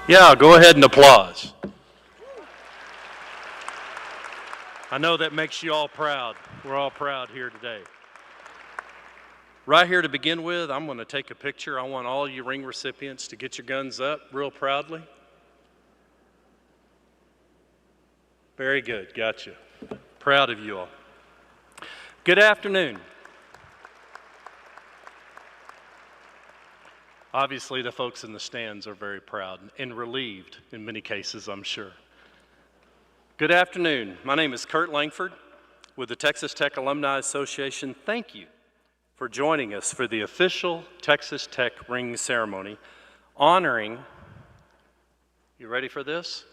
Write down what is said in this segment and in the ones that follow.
Yeah, go ahead and applause. I know that makes you all proud. We're all proud here today. Right here to begin with, I'm going to take a picture. I want all you ring recipients to get your guns up real proudly. Very good, gotcha. Proud of you all. Good afternoon. Obviously, the folks in the stands are very proud and relieved in many cases, I'm sure. Good afternoon. My name is Kurt Langford with the Texas Tech Alumni Association. Thank you for joining us for the official Texas Tech ring ceremony honoring, you ready for this?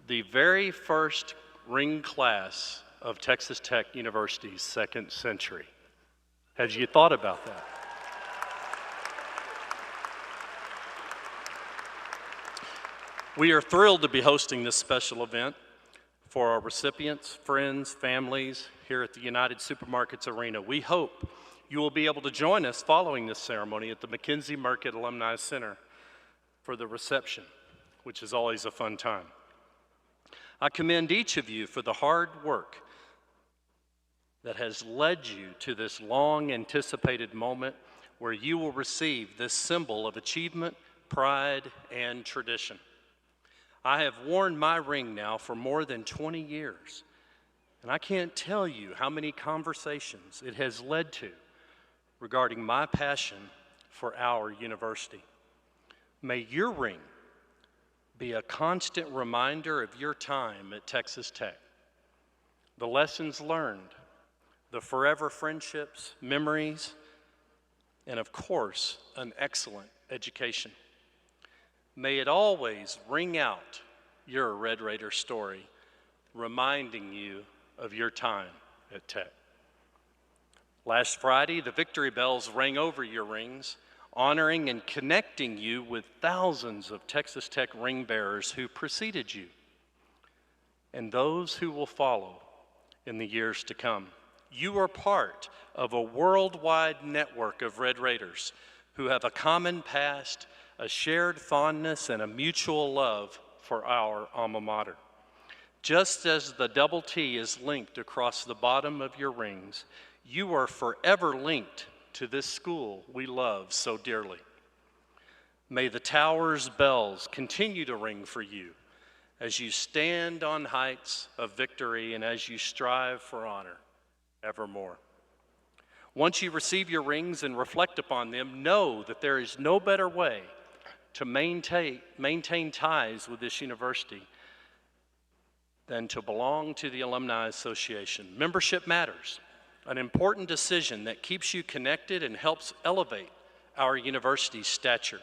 The very first ring class of Texas Tech University's second century. Have you thought about that? We are thrilled to be hosting this special event for our recipients, friends, families here at the United Supermarkets Arena. We hope you will be able to join us following this ceremony at the McKenzie Market Alumni Center for the reception, which is always a fun time. I commend each of you for the hard work that has led you to this long anticipated moment where you will receive this symbol of achievement, pride, and tradition. I have worn my ring now for more than 20 years, and I can't tell you how many conversations it has led to regarding my passion for our university. May your ring be a constant reminder of your time at Texas Tech, the lessons learned, the forever friendships, memories, and of course, an excellent education. May it always ring out your Red Raider story, reminding you of your time at Tech. Last Friday, the victory bells rang over your rings, honoring and connecting you with thousands of Texas Tech ring bearers who preceded you, and those who will follow in the years to come. You are part of a worldwide network of Red Raiders who have a common past, a shared fondness, and a mutual love for our alma mater. Just as the double T is linked across the bottom of your rings, you are forever linked to this school we love so dearly. May the tower's bells continue to ring for you as you stand on heights of victory and as you strive for honor evermore. Once you receive your rings and reflect upon them, know that there is no better way to maintain ties with this university than to belong to the Alumni Association. Membership matters, an important decision that keeps you connected and helps elevate our university's stature.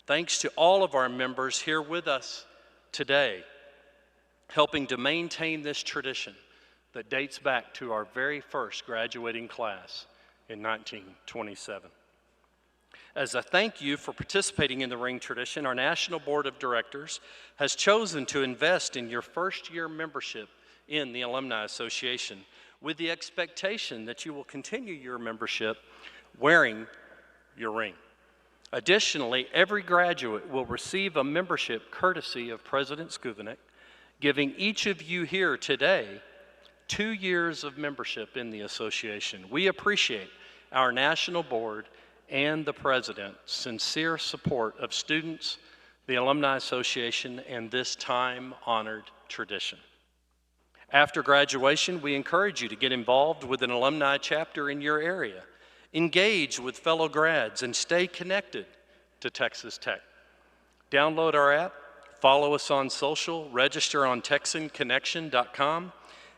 Thanks to all of our members here with us today, helping to maintain this tradition that dates back to our very first graduating class in 1927. As a thank you for participating in the ring tradition, our National Board of Directors has chosen to invest in your first year membership in the Alumni Association with the expectation that you will continue your membership wearing your ring. Additionally, every graduate will receive a membership courtesy of President Skuvanek, giving each of you here today 2 years of membership in the association. We appreciate our National Board and the President's sincere support of students, the Alumni Association, and this time-honored tradition. After graduation, we encourage you to get involved with an alumni chapter in your area, engage with fellow grads, and stay connected to Texas Tech. Download our app, follow us on social, register on TexanConnection.com,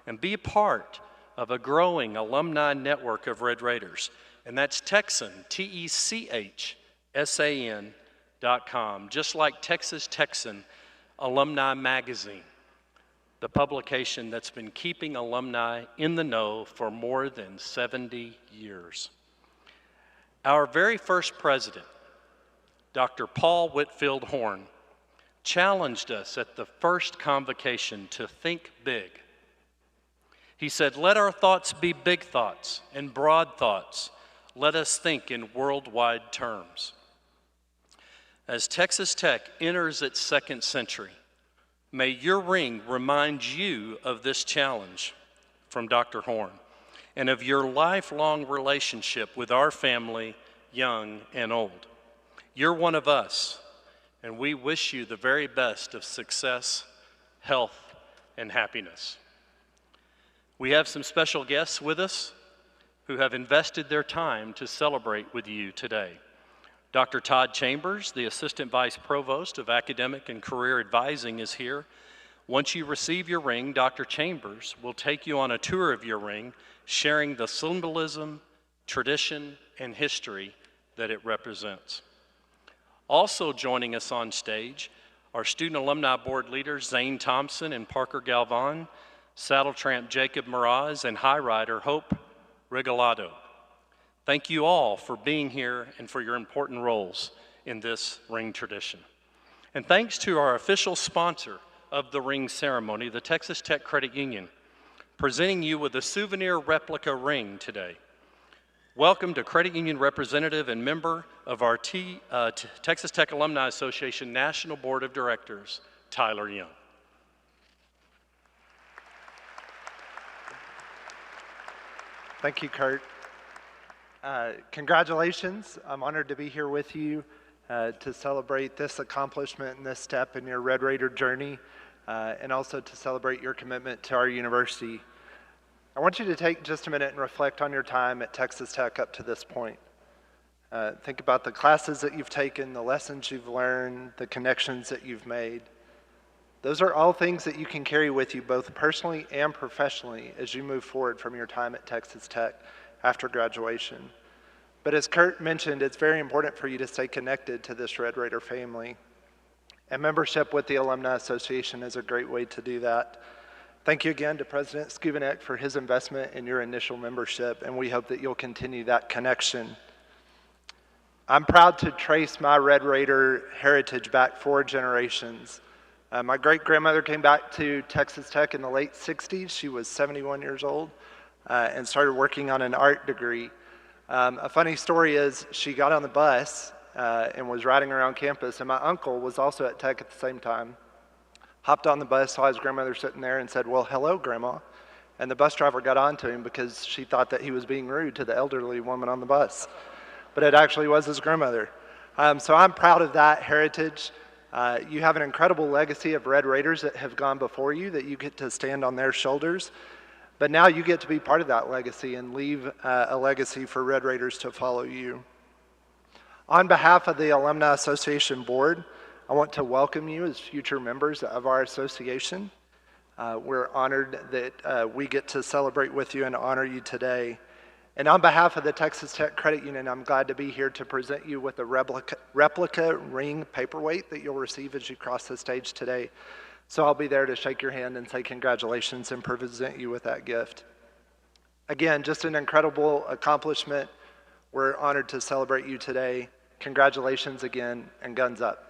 and be a part of a growing alumni network of Red Raiders. And that's Texan, TECHSAN.com, just like Texas Texan Alumni Magazine, the publication that's been keeping alumni in the know for more than 70 years. Our very first president, Dr. Paul Whitfield Horn, challenged us at the first convocation to think big. He said, "Let our thoughts be big thoughts and broad thoughts. Let us think in worldwide terms." As Texas Tech enters its second century, may your ring remind you of this challenge from Dr. Horn and of your lifelong relationship with our family, young and old. You're one of us, and we wish you the very best of success, health, and happiness. We have some special guests with us who have invested their time to celebrate with you today. Dr. Todd Chambers, the Assistant Vice Provost of Academic and Career Advising, is here. Once you receive your ring, Dr. Chambers will take you on a tour of your ring, sharing the symbolism, tradition, and history that it represents. Also joining us on stage are Student Alumni Board leaders Zane Thompson and Parker Galvan, Saddle Tramp Jacob Miraz, and High Rider Hope Regalado. Thank you all for being here and for your important roles in this ring tradition. And thanks to our official sponsor of the ring ceremony, the Texas Tech Credit Union, presenting you with a souvenir replica ring today. Welcome to Credit Union representative and member of our Texas Tech Alumni Association National Board of Directors, Tyler Young. Thank you, Kurt. Congratulations. I'm honored to be here with you to celebrate this accomplishment and this step in your Red Raider journey, and also to celebrate your commitment to our university. I want you to take just a minute and reflect on your time at Texas Tech up to this point. Think about the classes that you've taken, the lessons you've learned, the connections that you've made. Those are all things that you can carry with you both personally and professionally as you move forward from your time at Texas Tech after graduation. But as Kurt mentioned, it's very important for you to stay connected to this Red Raider family. And membership with the Alumni Association is a great way to do that. Thank you again to President Skubanek for his investment in your initial membership, and we hope that you'll continue that connection. I'm proud to trace my Red Raider heritage back 4 generations. My great-grandmother came back to Texas Tech in the late 60s. She was 71 years old and started working on an art degree. A funny story is she got on the bus and was riding around campus, and my uncle was also at Tech at the same time. Hopped on the bus, saw his grandmother sitting there and said, "Well, hello, Grandma." And the bus driver got on to him because she thought that he was being rude to the elderly woman on the bus. But it actually was his grandmother. So I'm proud of that heritage. You have an incredible legacy of Red Raiders that have gone before you that you get to stand on their shoulders. But now you get to be part of that legacy and leave a legacy for Red Raiders to follow you. On behalf of the Alumni Association Board, I want to welcome you as future members of our association. We're honored that we get to celebrate with you and honor you today. And on behalf of the Texas Tech Credit Union, I'm glad to be here to present you with a replica ring paperweight that you'll receive as you cross the stage today. So I'll be there to shake your hand and say congratulations and present you with that gift. Again, just an incredible accomplishment. We're honored to celebrate you today. Congratulations again, and guns up.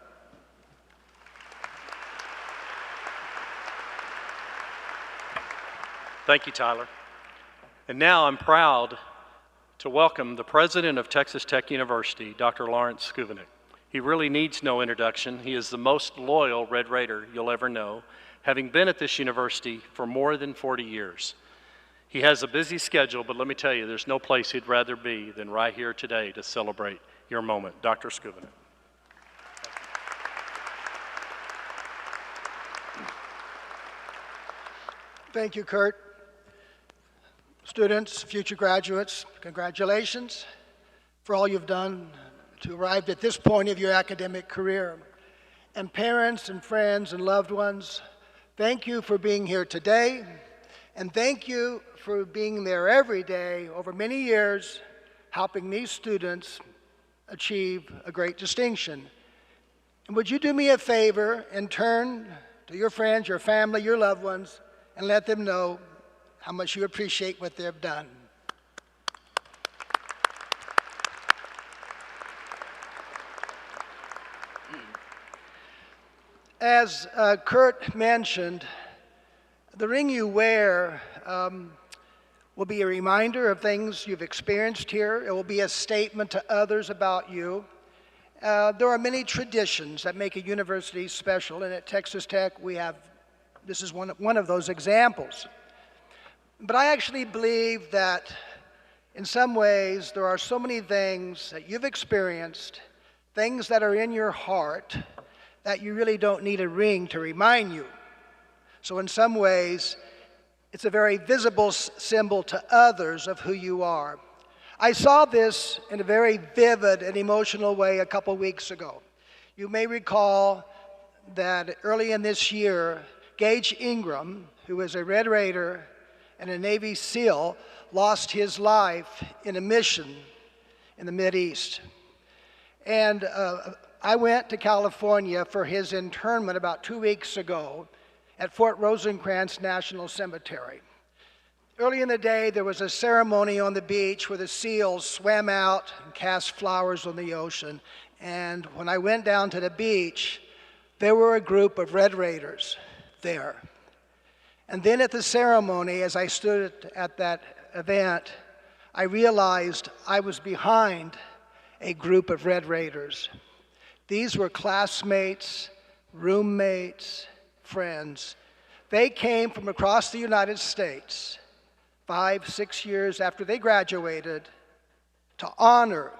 Thank you, Tyler. And now I'm proud to welcome the president of Texas Tech University, Dr. Lawrence Skubanek. He really needs no introduction. He is the most loyal Red Raider you'll ever know, having been at this university for more than 40 years. He has a busy schedule, but let me tell you, there's no place he'd rather be than right here today to celebrate your moment. Dr. Skubanek. Thank you, Kurt. Students, future graduates, congratulations for all you've done to arrive at this point of your academic career. And parents and friends and loved ones, thank you for being here today, and thank you for being there every day over many years, helping these students achieve a great distinction. And would you do me a favor and turn to your friends, your family, your loved ones, and let them know how much you appreciate what they've done. As Kurt mentioned, the ring you wear will be a reminder of things you've experienced here. It will be a statement to others about you. There are many traditions that make a university special, and at Texas Tech this is one of those examples. But I actually believe that in some ways there are so many things that you've experienced, things that are in your heart, that you really don't need a ring to remind you. So in some ways, it's a very visible symbol to others of who you are. I saw this in a very vivid and emotional way a couple weeks ago. You may recall that early in this year, Gage Ingram, who is a Red Raider and a Navy SEAL, lost his life in a mission in the Mideast. And I went to California for his internment about 2 weeks ago at Fort Rosecrans National Cemetery. Early in the day, there was a ceremony on the beach where the SEALs swam out and cast flowers on the ocean. And when I went down to the beach, there were a group of Red Raiders there. And then at the ceremony, as I stood at that event, I realized I was behind a group of Red Raiders. These were classmates, roommates, friends. They came from across the United States 5, 6 years after they graduated to honor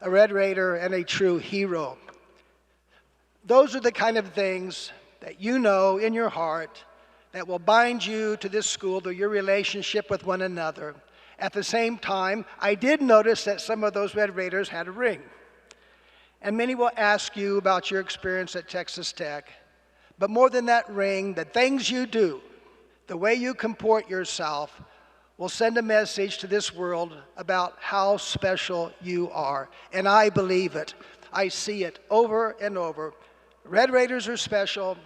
a Red Raider and a true hero. Those are the kind of things that you know in your heart that will bind you to this school through your relationship with one another. At the same time, I did notice that some of those Red Raiders had a ring. And many will ask you about your experience at Texas Tech. But more than that ring, the things you do, the way you comport yourself, will send a message to this world about how special you are. And I believe it. I see it over and over. Red Raiders are special,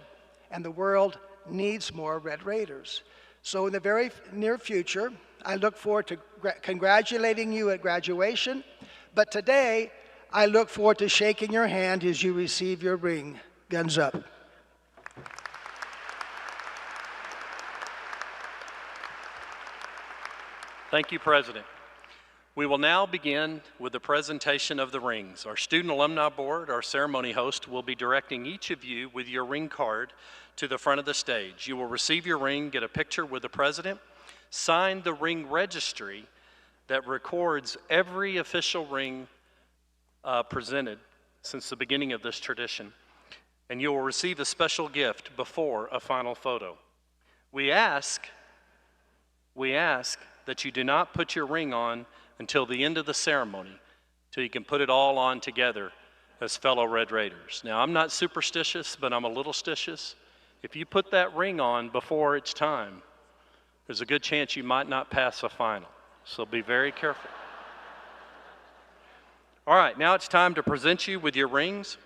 and the world needs more Red Raiders. So in the very near future, I look forward to congratulating you at graduation. But today, I look forward to shaking your hand as you receive your ring. Guns up. Thank you, President. We will now begin with the presentation of the rings. Our Student Alumni Board, our ceremony host, will be directing each of you with your ring card to the front of the stage. You will receive your ring, get a picture with the President, sign the ring registry that records every official ring presented since the beginning of this tradition, and you will receive a special gift before a final photo. We ask that you do not put your ring on until the end of the ceremony, till you can put it all on together as fellow Red Raiders. Now, I'm not superstitious, but I'm a little stitious. If you put that ring on before it's time, there's a good chance you might not pass a final. So be very careful. All right, now it's time to present you with your rings.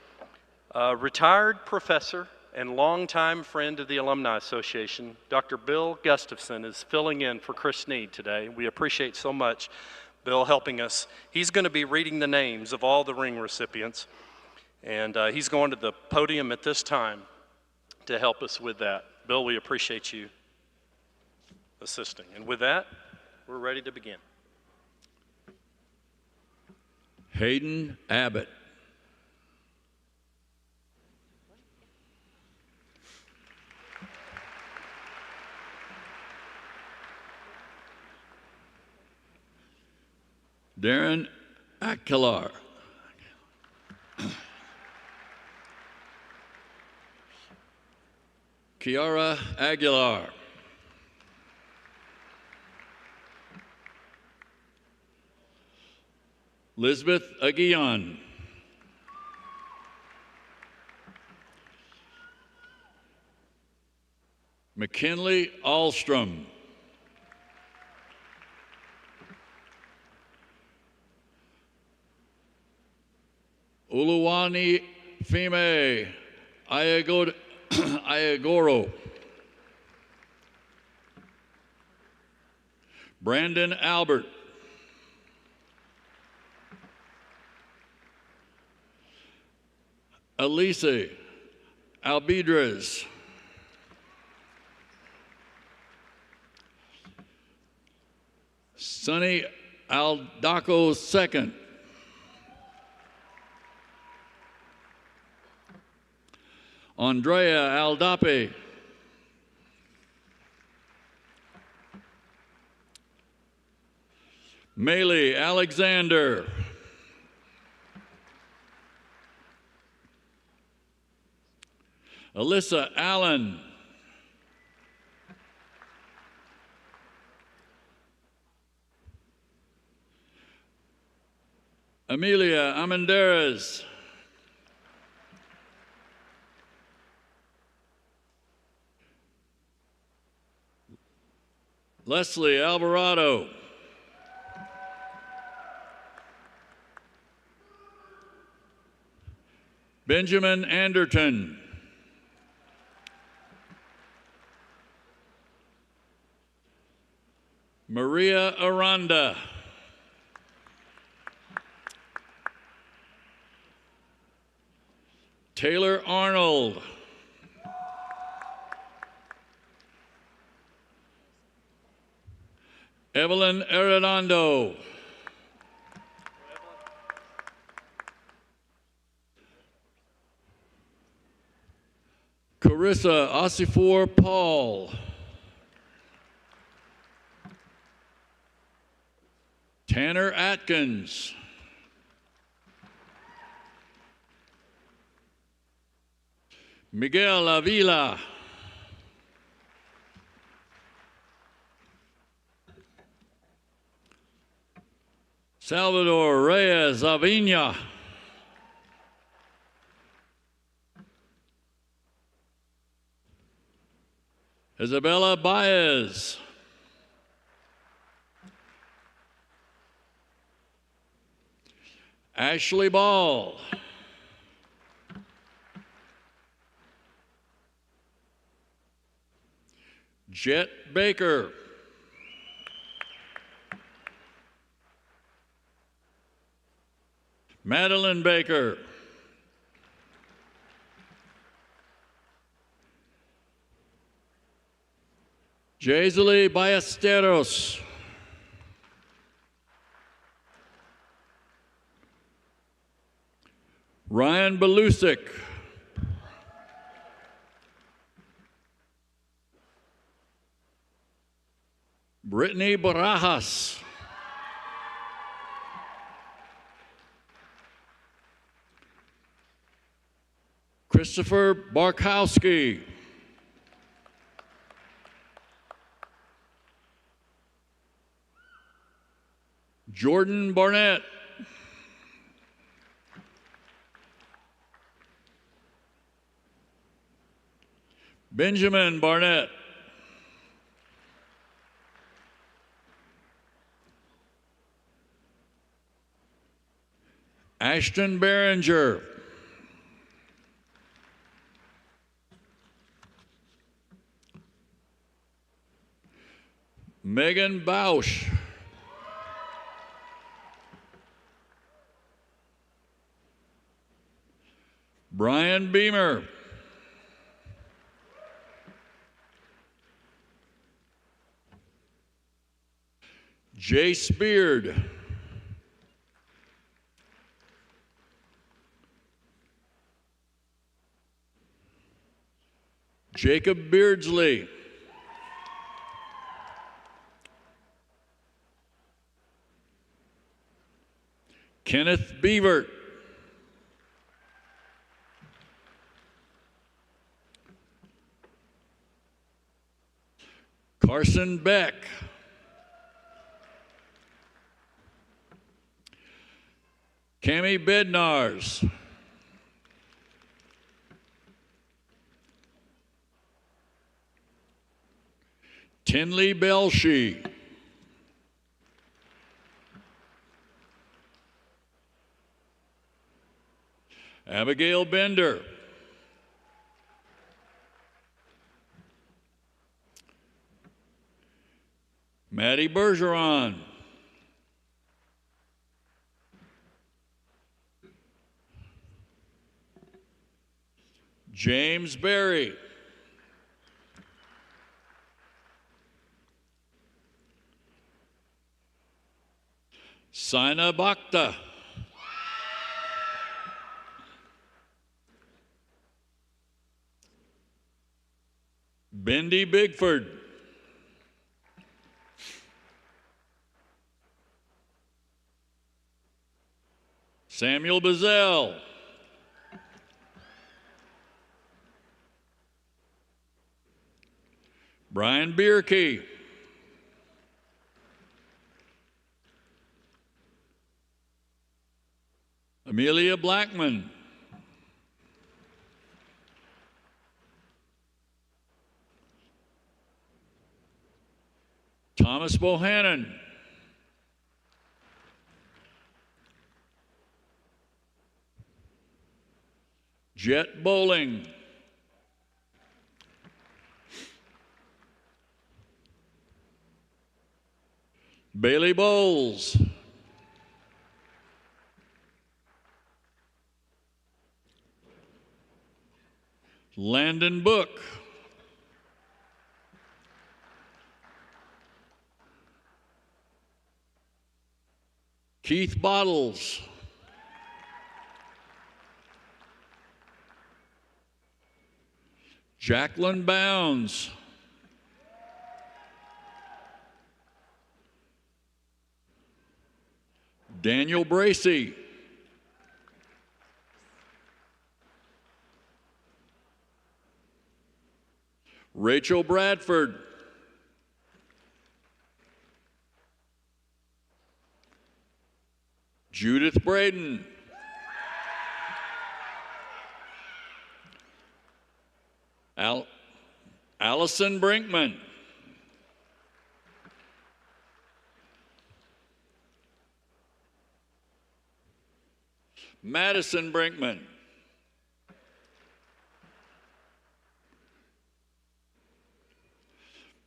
Retired professor and longtime friend of the Alumni Association, Dr. Bill Gustafson, is filling in for Chris Sneed today. We appreciate so much Bill helping us. He's going to be reading the names of all the ring recipients, and he's going to the podium at this time to help us with that. Bill, we appreciate you assisting. And with that, we're ready to begin. Hayden Abbott. Darren Aquilar. Kiara Aguilar. Lisbeth Aguillon. McKinley Alstrom. Uluwani Fime Ayagoro. Brandon Albert. Elise Albidrez. Sonny Aldaco II. Andrea Aldape. Maylee Alexander. Alyssa Allen. Amelia Amenderes. Leslie Alvarado. Benjamin Anderton. Maria Aranda. Taylor Arnold. Evelyn Arredondo. Carissa Osifor Paul. Tanner Atkins. Miguel Avila. Salvador Reyes Avina. Isabella Baez. Ashley Ball. Jet Baker. Madeline Baker. Jaisley Ballesteros. Ryan Belusic. Brittany Barajas. Christopher Barkowski. Jordan Barnett. Benjamin Barnett. Ashton Behringer. Megan Bausch. Brian Beamer. Jay Speard. Jacob Beardsley. Kenneth Beavert. Carson Beck. Cami Bednars. Tinley Belshie. Abigail Bender. Maddie Bergeron. James Berry. Sina Bhakta. Bendy Bigford. Samuel Bazell. Brian Bierke. Amelia Blackman. Thomas Bohannon. Jet Bowling. Bailey Bowles. Landon Book. Keith Bottles. Jacqueline Bounds. Daniel Bracey. Rachel Bradford. Judith Braden. Allison Brinkman. Madison Brinkman.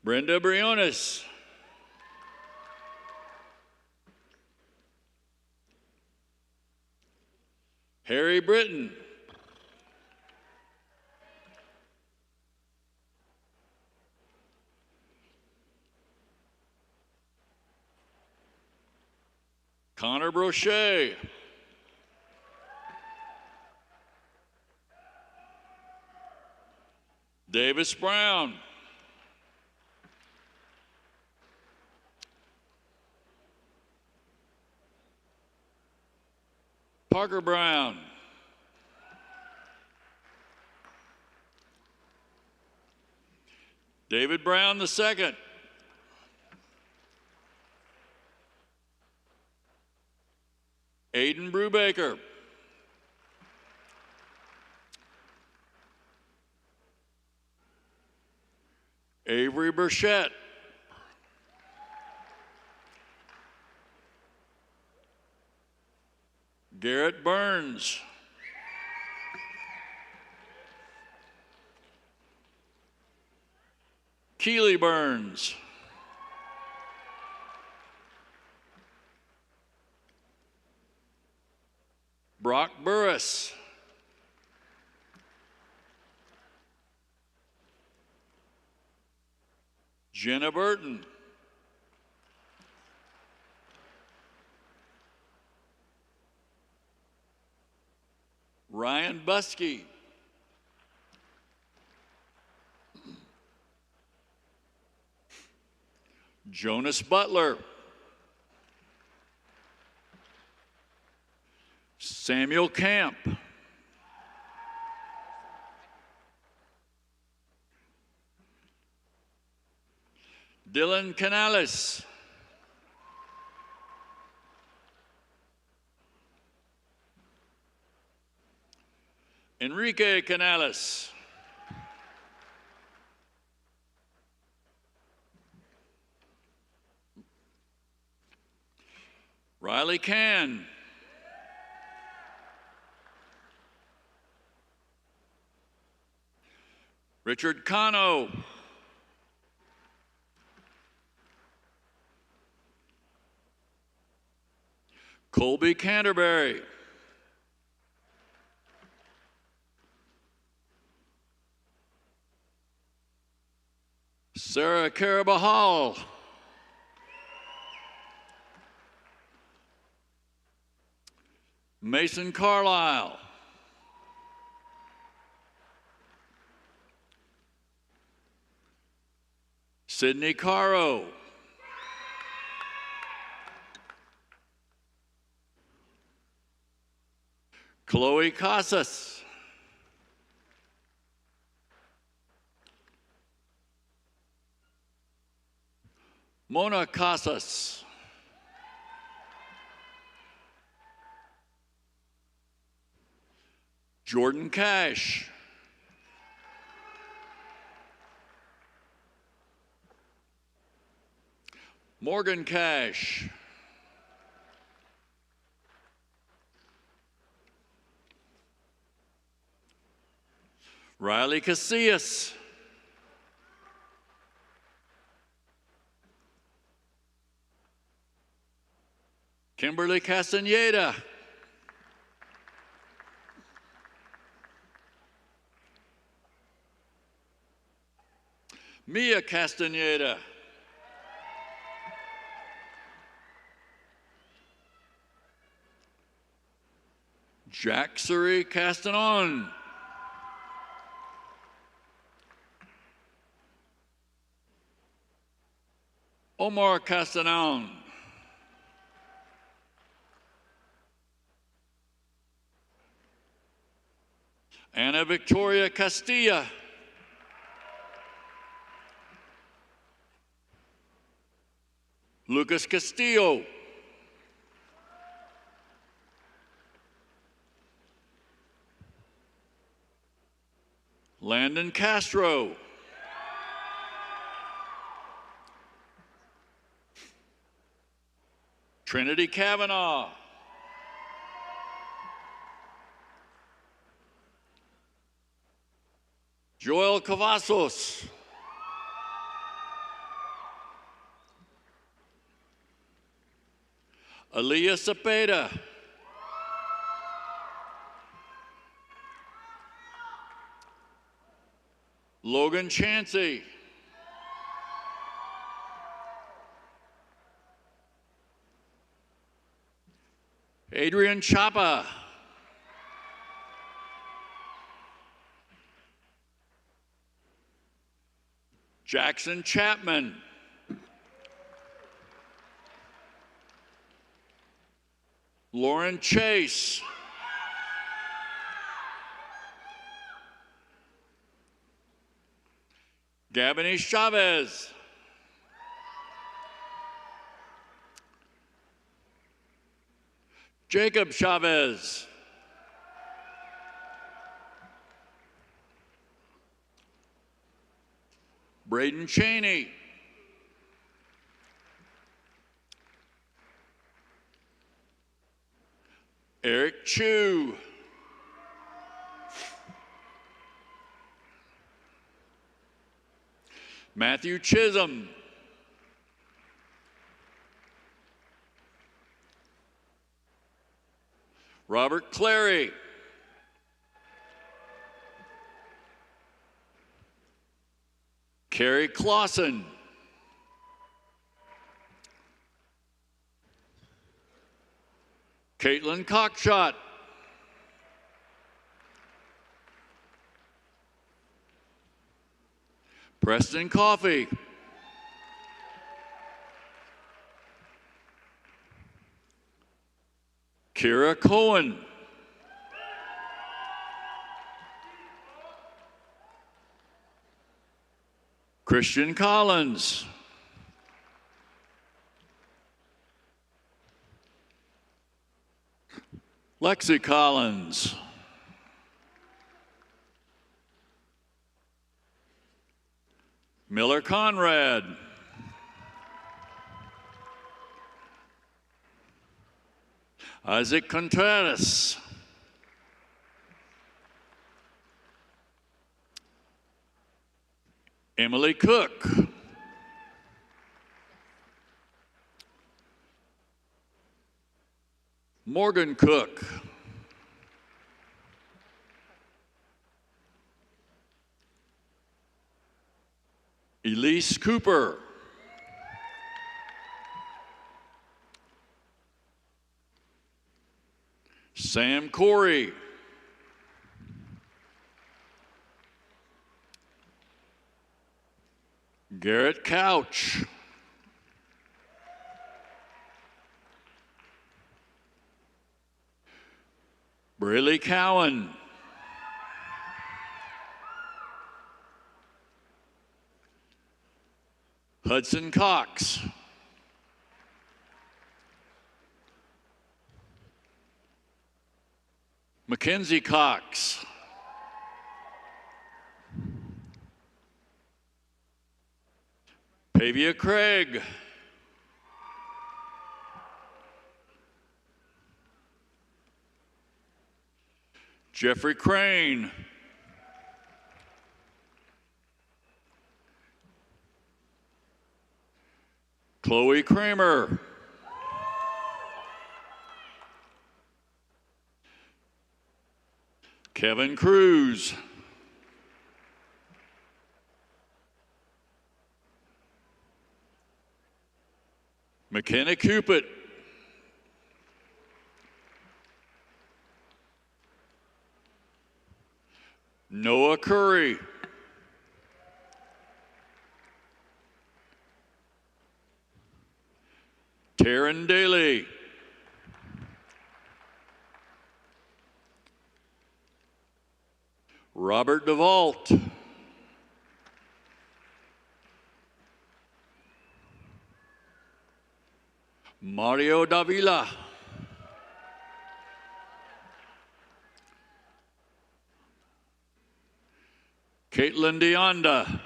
Brenda Briones. Harry Britton. Connor Brochet. Davis Brown. Parker Brown. David Brown II. Aiden Brubaker. Avery Burchett. Garrett Burns. Keely Burns. Brock Burris. Jenna Burton. Ryan Buskey. Jonas Butler. Samuel Camp. Dylan Canales. Enrique Canales. Riley Can. Richard Cano. Colby Canterbury. Sarah Carabajal. Mason Carlisle. Sydney Caro. Chloe Casas. Mona Casas. Jordan Cash. Morgan Cash. Riley Casillas. Kimberly Castaneda. Mia Castaneda. Jacksari Castanon. Omar Castanon. Ana Victoria Castilla. Lucas Castillo. Landon Castro. Trinity Kavanaugh. Joel Cavazos. Aaliyah Cepeda. Logan Chansey. Adrian Chapa. Jackson Chapman. Lauren Chase. Gabby Chavez. Jacob Chavez. Braden Cheney. Eric Chu. Matthew Chisholm. Robert Clary. Carrie Clausen. Caitlin Cockshot. Preston Coffey. Kira Cohen. Christian Collins. Lexi Collins. Miller Conrad. Isaac Contreras. Emily Cook. Morgan Cook. Elise Cooper. Sam Corey. Garrett Couch. Braylee Cowan. Hudson Cox. Mackenzie Cox. Pavia Craig. Jeffrey Crane. Chloe Kramer. Kevin Cruz. McKenna Cupid. Noah Curry. Taryn Daly. Robert DeVault. Mario Davila. Caitlin Deonda.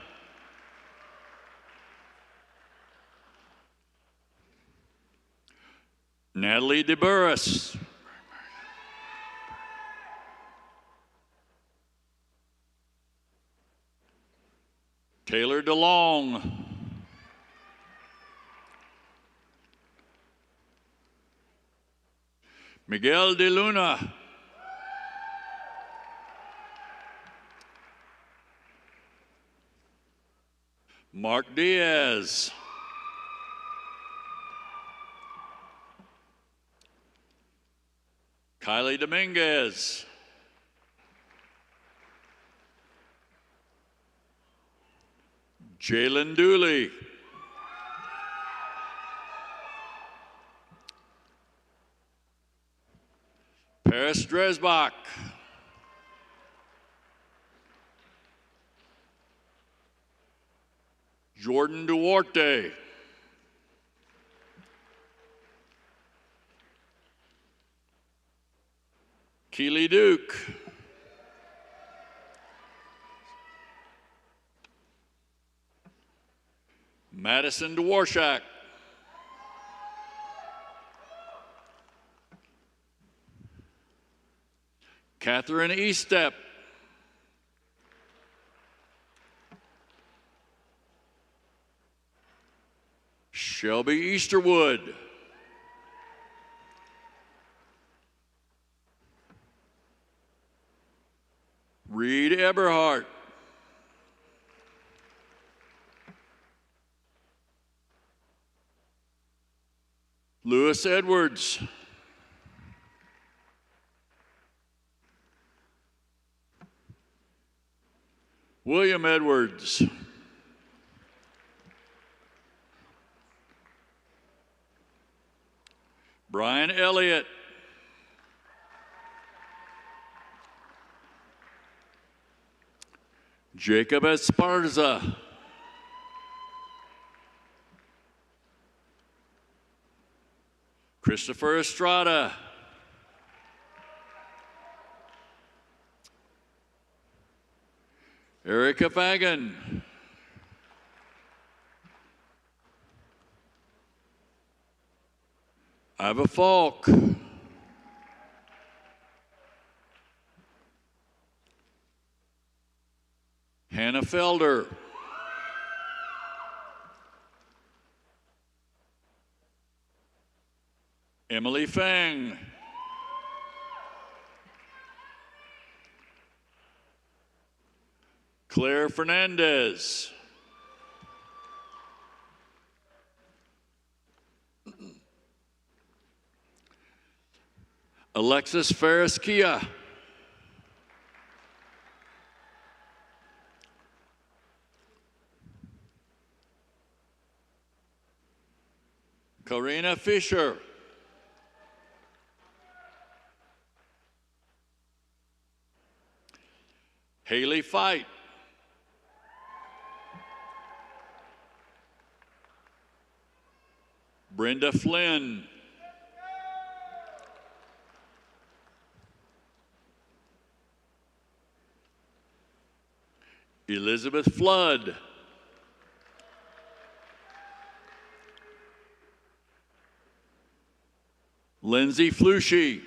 Natalie DeBurris. Taylor DeLong. Miguel De Luna. Mark Diaz. Kylie Dominguez. Jalen Dooley. Paris Dresbach. Jordan Duarte. Keely Duke. Madison Dworshak. Catherine Eastep. Shelby Easterwood. Reed Eberhardt. Lewis Edwards. William Edwards. Brian Elliott. Jacob Esparza. Christopher Estrada. Erica Fagan. Iva Falk. Hannah Felder. Emily Fang. Claire Fernandez. Alexis Ferris-Kia. Karina Fisher. Haley Fight. Brenda Flynn. Elizabeth Flood. Lindsay Flushy.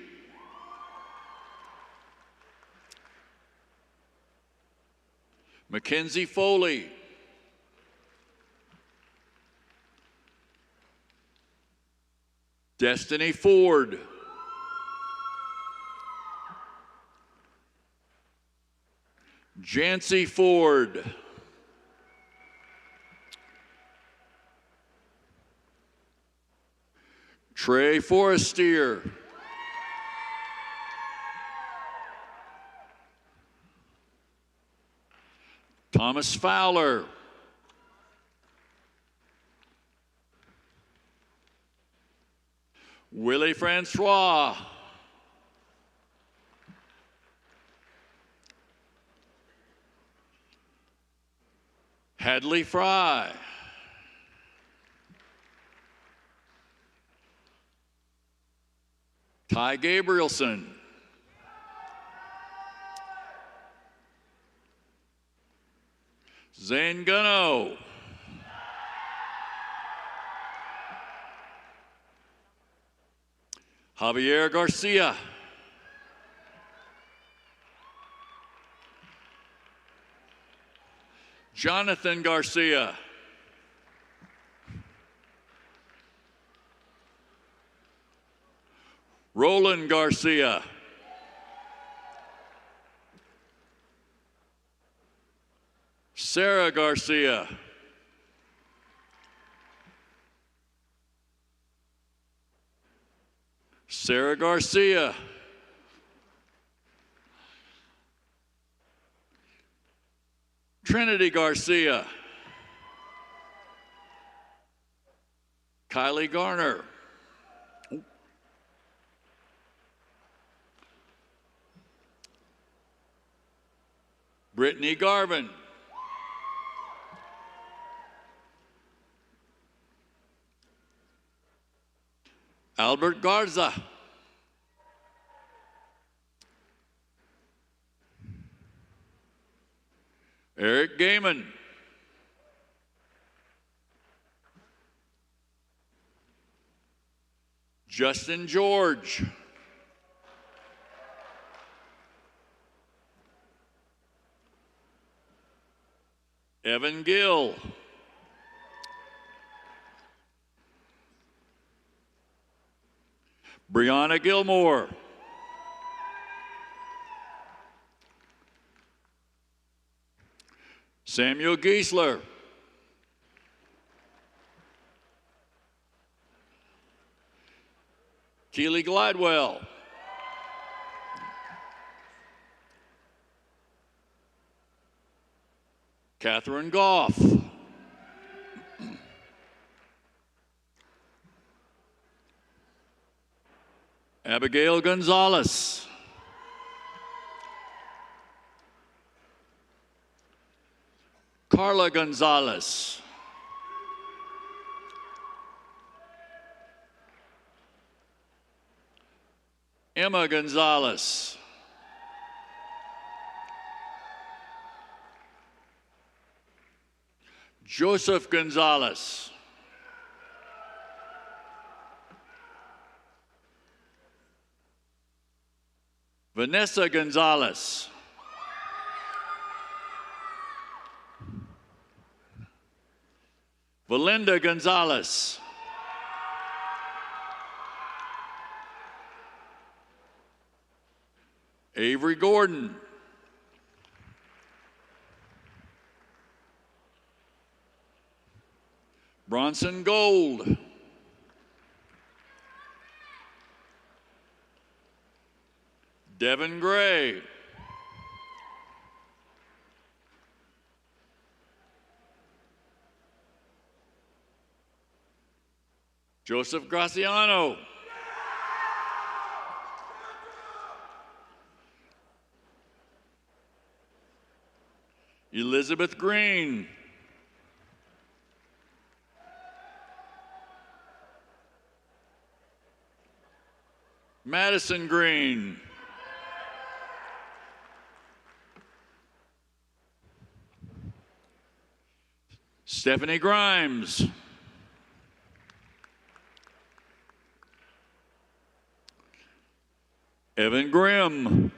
Mackenzie Foley. Destiny Ford. Jancy Ford. Trey Forestier. Thomas Fowler. Willie Francois. Hadley Fry. Ty Gabrielson. Zane Gunno. Javier Garcia. Jonathan Garcia. Roland Garcia. Sarah Garcia. Sarah Garcia. Trinity Garcia. Kylie Garner. Brittany Garvin. Albert Garza. Eric Gaiman. Justin George. Evan Gill. Brianna Gilmore. Samuel Giesler. Keely Glidewell. Catherine Goff. Abigail Gonzalez. Carla Gonzalez. Emma Gonzalez. Joseph Gonzalez. Vanessa Gonzalez. Valinda Gonzalez. Avery Gordon. Bronson Gold. Devin Gray. Joseph Graciano. Elizabeth Green. Madison Green. Stephanie Grimes. Evan Grimm.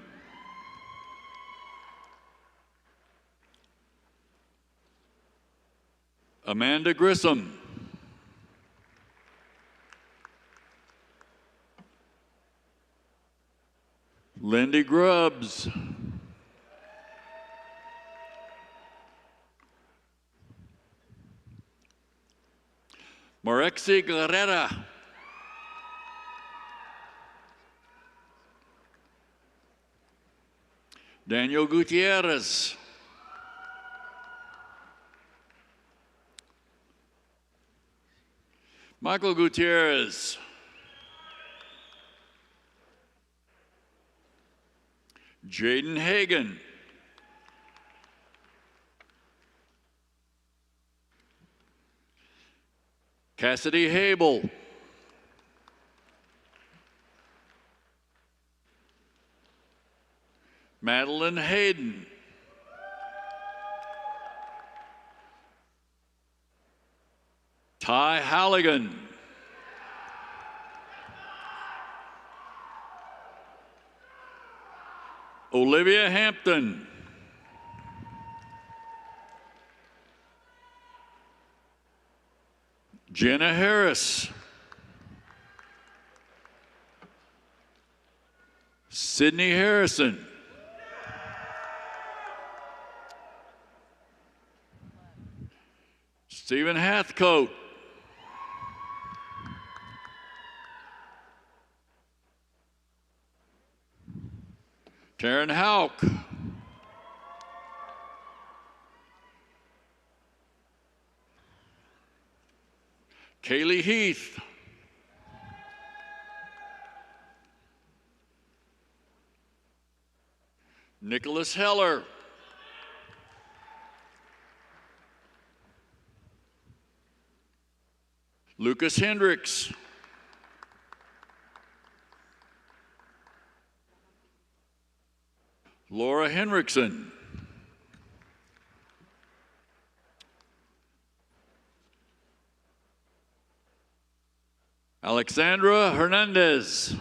Amanda Grissom. Lindy Grubbs. Marexi Guerrera. Daniel Gutierrez. Michael Gutierrez. Jaden Hagan. Cassidy Habel. Madeline Hayden. Ty Halligan. Olivia Hampton. Jenna Harris. Sydney Harrison. Stephen Hathcote. Taryn Hauk. Kaylee Heath. Nicholas Heller. Lucas Hendricks. Laura Henriksen. Alexandra Hernandez.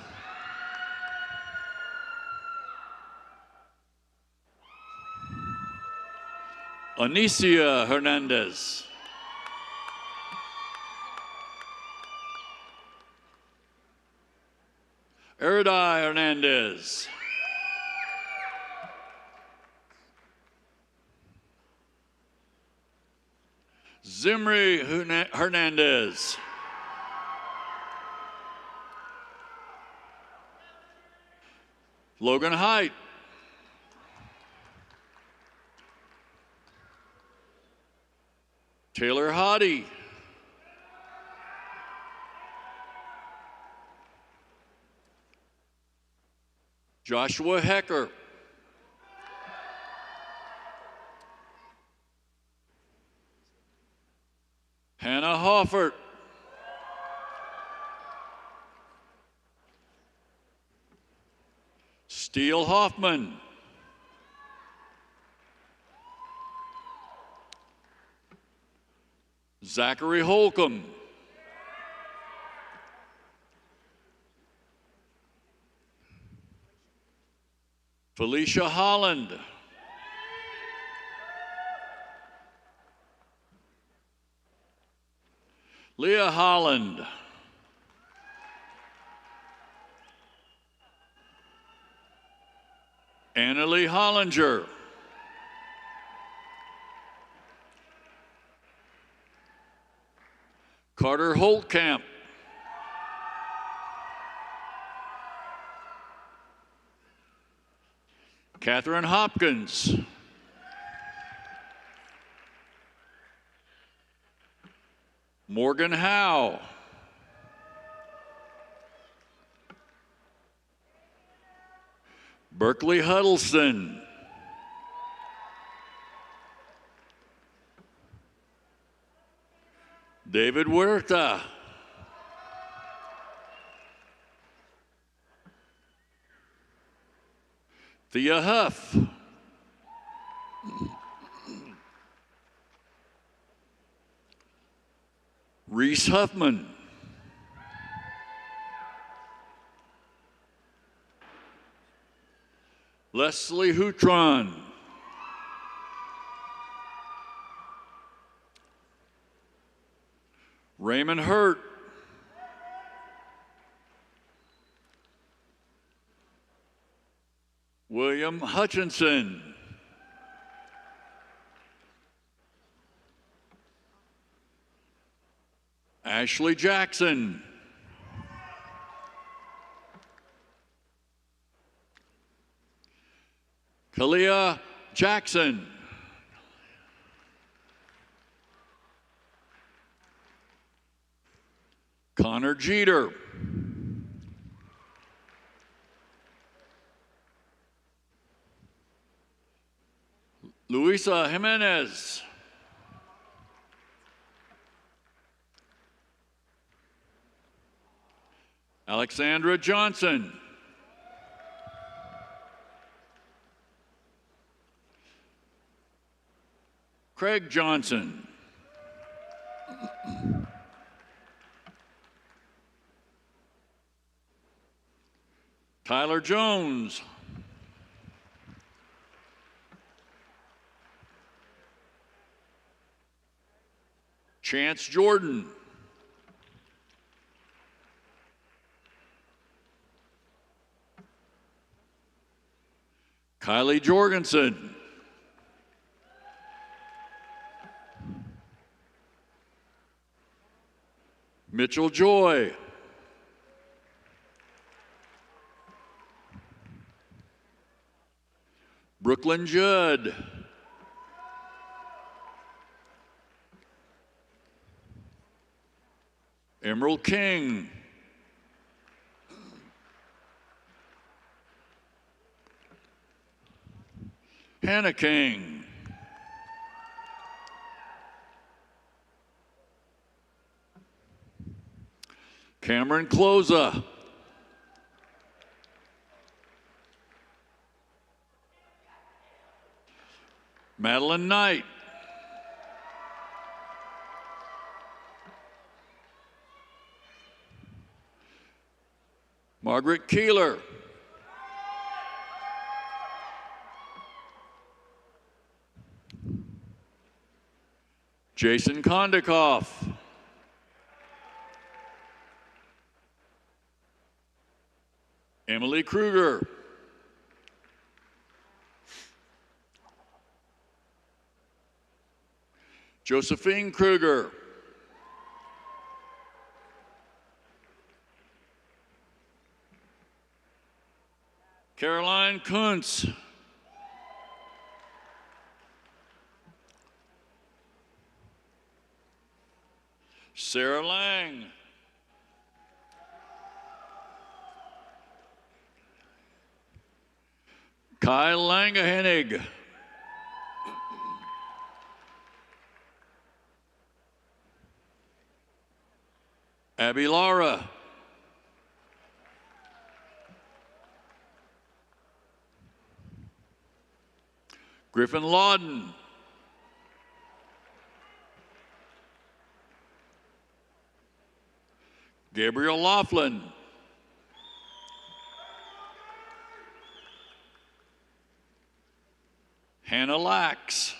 Anicia Hernandez. Eridai Hernandez. Zimri Hernandez. Logan Height. Taylor Hoddy. Joshua Hecker. Hannah Hoffert. Steele Hoffman. Zachary Holcomb. Felicia Holland. Leah Holland. Annalie Hollinger. Carter Holtkamp. Catherine Hopkins. Morgan Howe. Berkeley Huddleston. David Huerta. Thea Huff. Reese Huffman. Leslie Houtron. Raymond Hurt. William Hutchinson. Ashley Jackson. Kalia Jackson. Connor Jeter. Luisa Jimenez. Alexandra Johnson. Craig Johnson. Tyler Jones. Chance Jordan. Kylie Jorgensen. Mitchell Joy. Brooklyn Judd. Emerald King. Hannah King. Cameron Cloza. Madeline Knight. Margaret Keeler. Jason Kondikoff. Emily Kruger. Josephine Kruger. Caroline Kuntz. Sarah Lang. Kyle Langehennig. Abby Lara. Griffin Lawden. Gabriel Laughlin. Hannah Lax.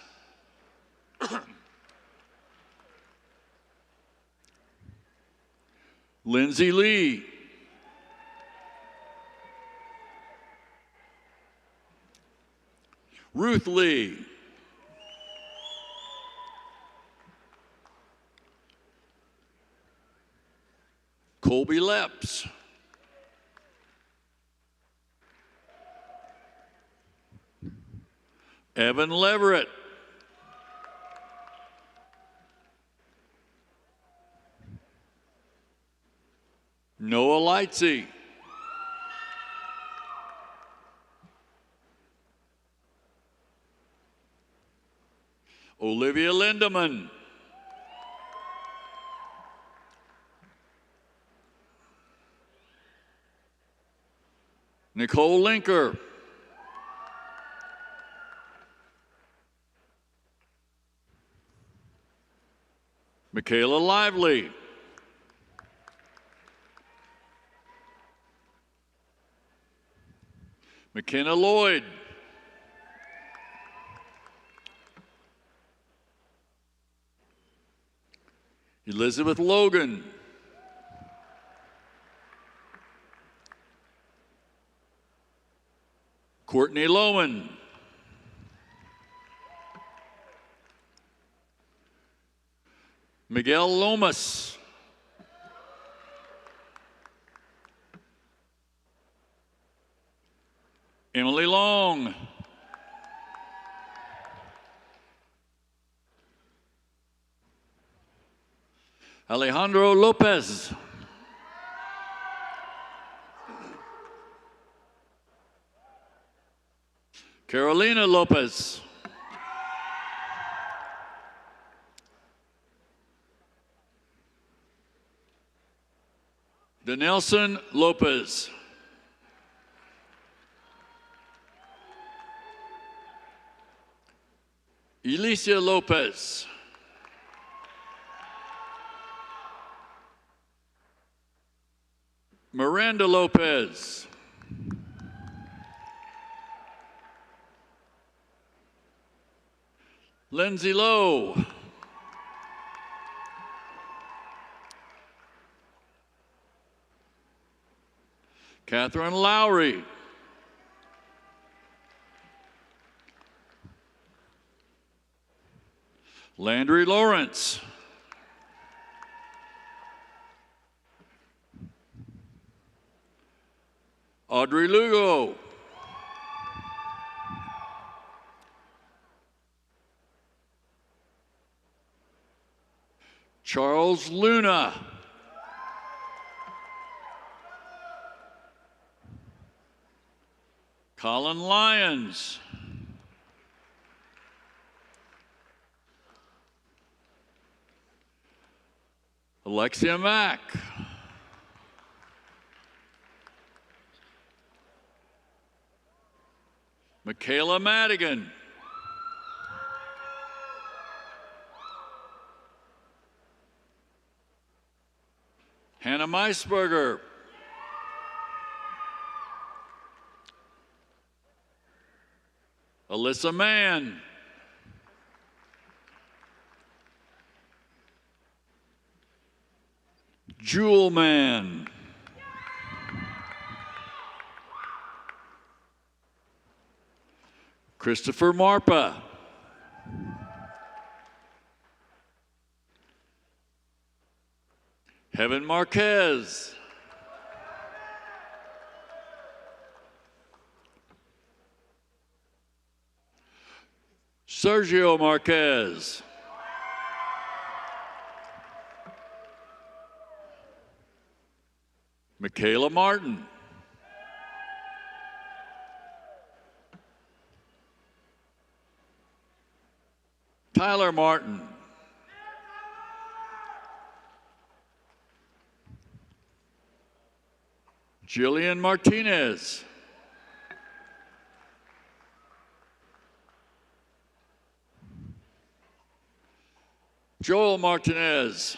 Lindsay Lee. Ruth Lee. Colby Leps. Evan Leverett. Noah Lightsey. Olivia Lindemann. Nicole Linker. Michaela Lively. McKenna Lloyd. Elizabeth Logan. Courtney Lowen. Miguel Lomas. Emily Long. Alejandro Lopez. Carolina Lopez. Denelson Lopez. Elicia Lopez. Miranda Lopez. Lindsay Lowe. Catherine Lowry. Landry Lawrence. Audrey Lugo. Charles Luna. Colin Lyons. Alexia Mack. Michaela Madigan. Hannah Meisberger. Alyssa Mann. Jewel Mann. Christopher Marpa. Heaven Marquez. Sergio Marquez. Michaela Martin. Tyler Martin. Jillian Martinez. Joel Martinez.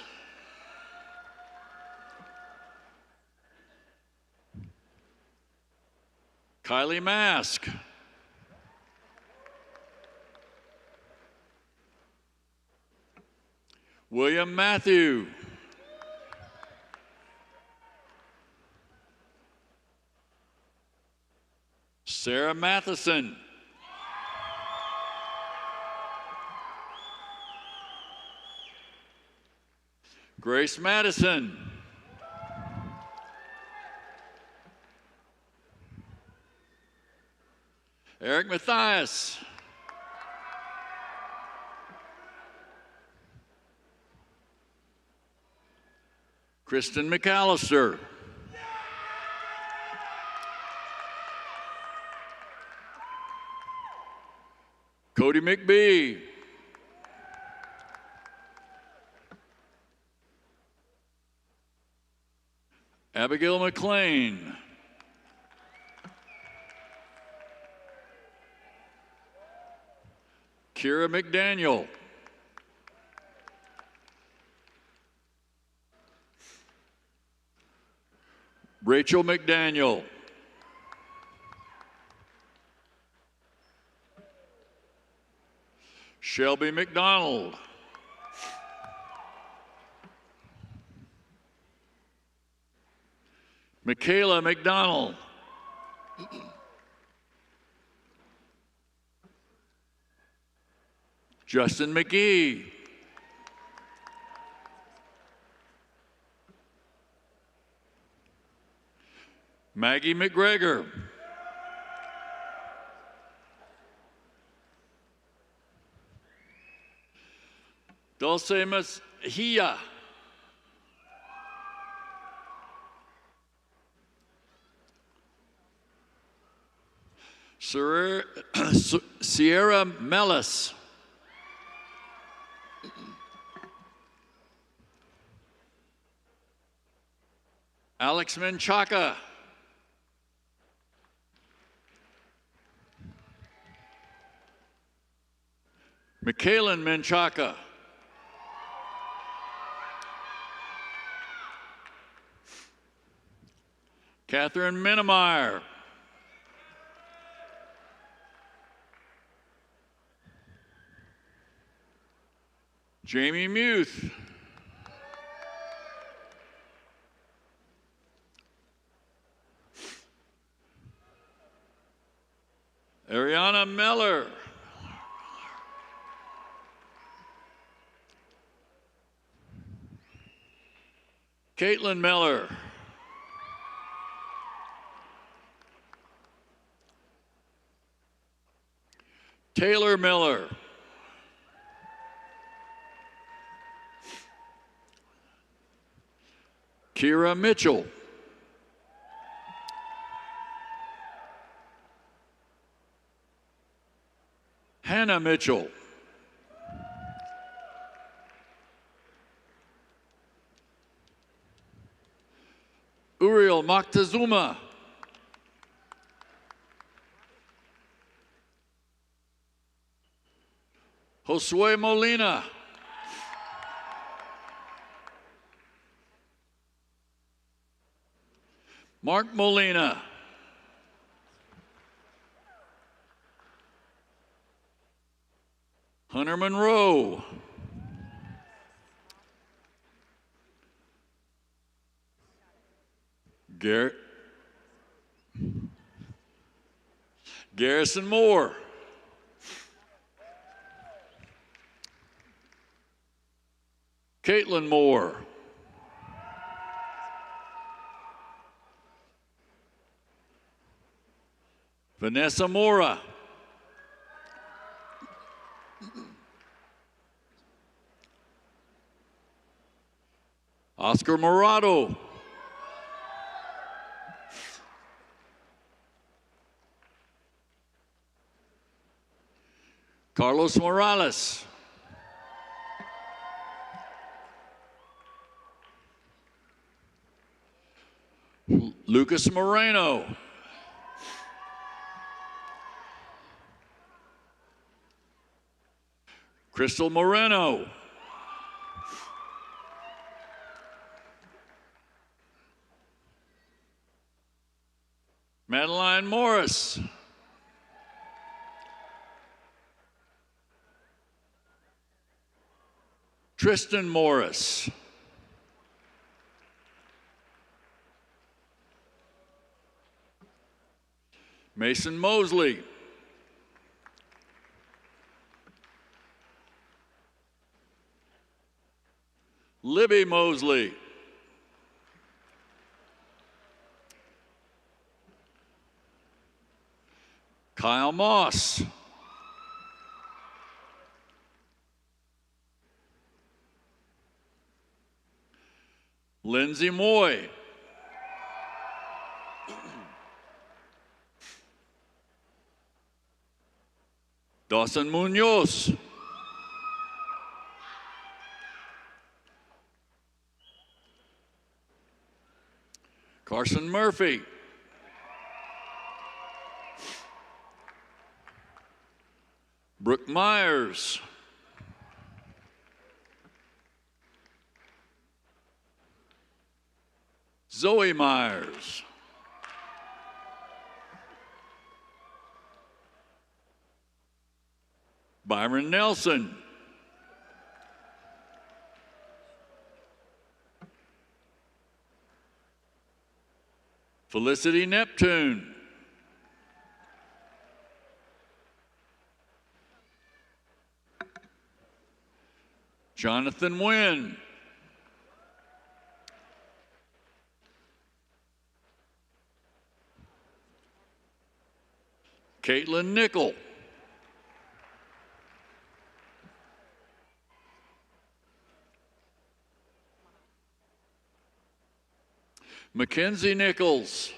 Kylie Mask. William Matthew. Sarah Matheson. Grace Madison. Eric Mathias. Kristen McAllister. Cody McBee. Abigail McLean. Kira McDaniel. Rachel McDaniel. Shelby McDonald. Michaela McDonald. Justin McGee. Maggie McGregor. Dulce Mejia. Sierra Mellis. Alex Menchaca. Michaelan Menchaca. Catherine Minemeyer. Jamie Muth. Ariana Miller. Caitlin Miller. Taylor Miller. Kira Mitchell. Hannah Mitchell. Uriel Moctezuma. Josue Molina. Mark Molina. Hunter Monroe. Garrison Moore. Caitlin Moore. Vanessa Mora. Oscar Morado. Carlos Morales. Lucas Moreno. Crystal Moreno. Madeline Morris. Tristan Morris. Mason Mosley. Libby Mosley. Kyle Moss. Lindsay Moy. Dawson Munoz. Carson Murphy. Brooke Myers. Zoe Myers. Byron Nelson. Felicity Neptune. Jonathan Wynn. Caitlin Nickel. Mackenzie Nichols.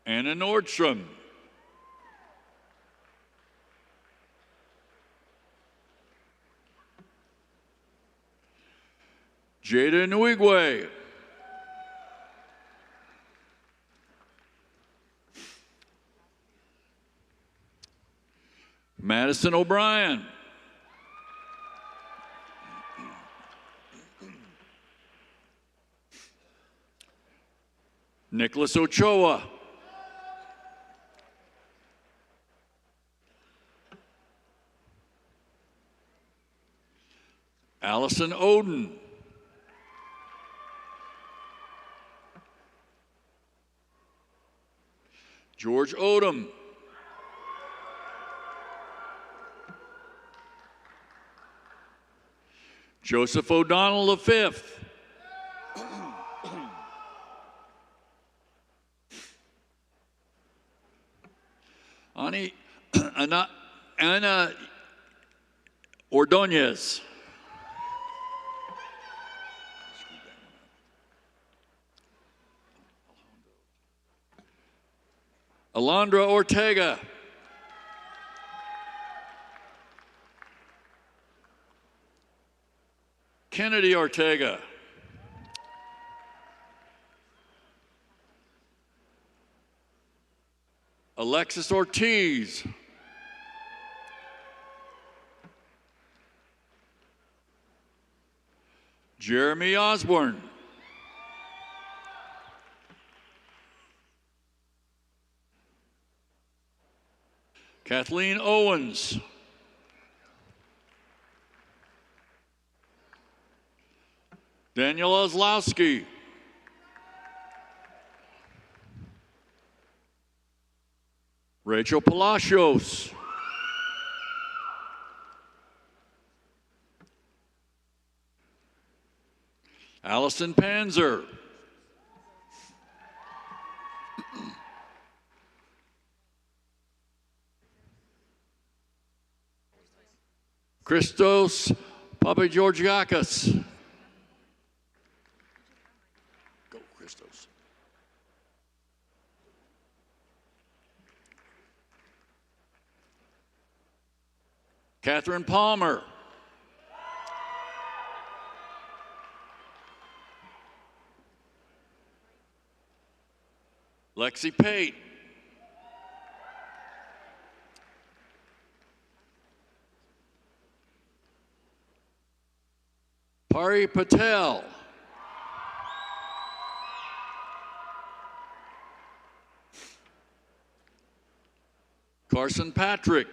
Anna Nordstrom. Jada Nwigwe. Madison O'Brien. Nicholas Ochoa. Allison Oden. George Odom. Joseph O'Donnell V. Ana Ordonez. Alondra Ortega. Kennedy Ortega. Alexis Ortiz. Jeremy Osborne. Kathleen Owens. Daniel Ozlowski. Rachel Palacios. Allison Panzer. Christos Papageorgiakis. Go, Christos. Catherine Palmer. Lexi Pate. Pari Patel. Carson Patrick.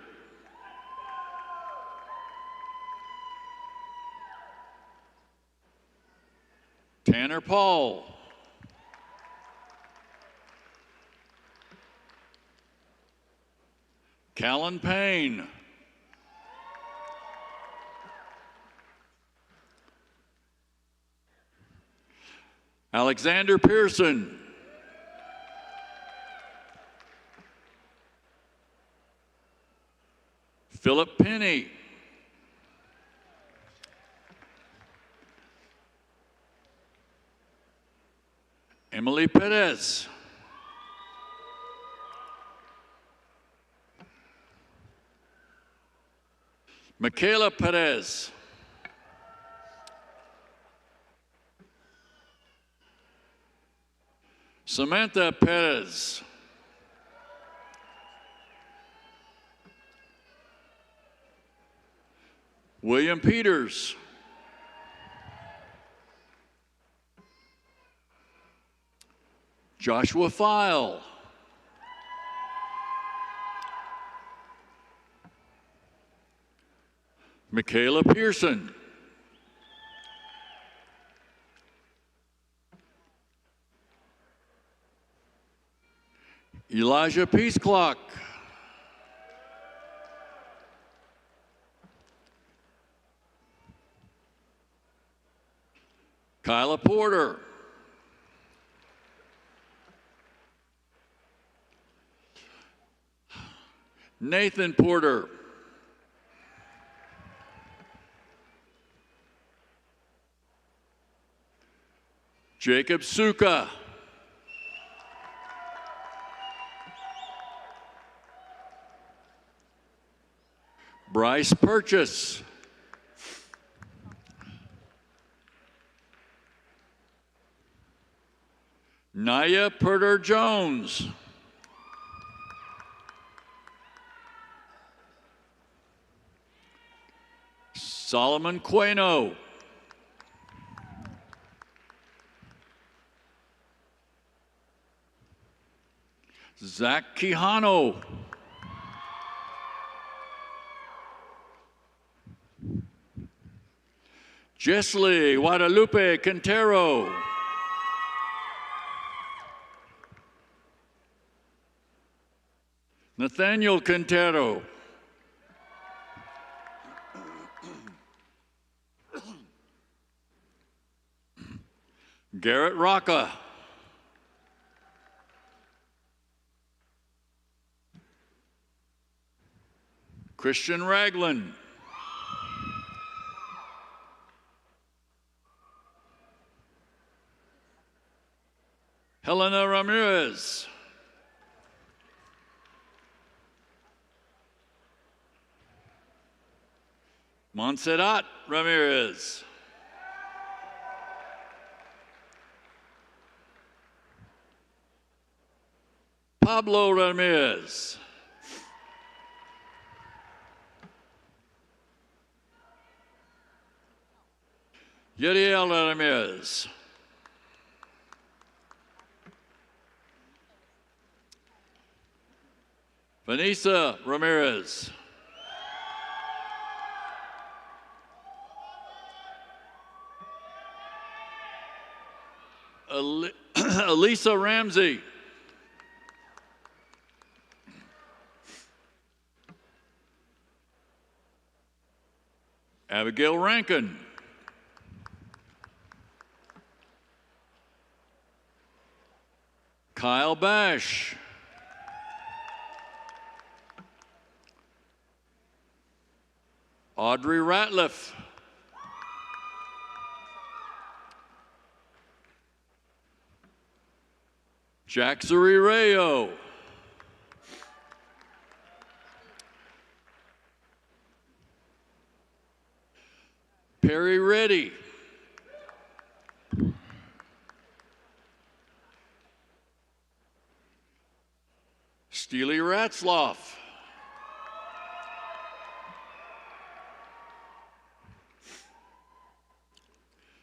Tanner Paul. Callan Payne. Alexander Pearson. Philip Penny. Emily Perez. Michaela Perez. Samantha Perez. William Peters. Joshua File. Michaela Pearson. Elijah Peaceclock. Kyla Porter. Nathan Porter. Jacob Suka. Bryce Purchase. Naya Purter Jones. Solomon Queno. Zach Quijano. Jessley Guadalupe Quintero. Nathaniel Quintero. Garrett Rocca. Christian Ragland. Helena Ramirez. Montserrat Ramirez. Pablo Ramirez. Yadiel Ramirez. Vanessa Ramirez. Elisa Ramsey. Abigail Rankin. Kyle Bash. Audrey Ratliff. Jack Rayo. Perry Reddy. Steely Ratzloff.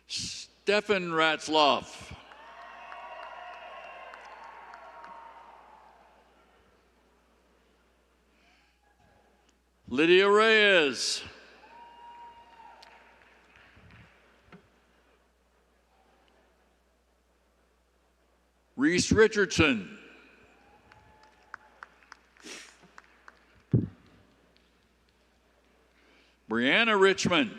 Stefan Ratzloff. Lydia Reyes. Reese Richardson. Brianna Richmond.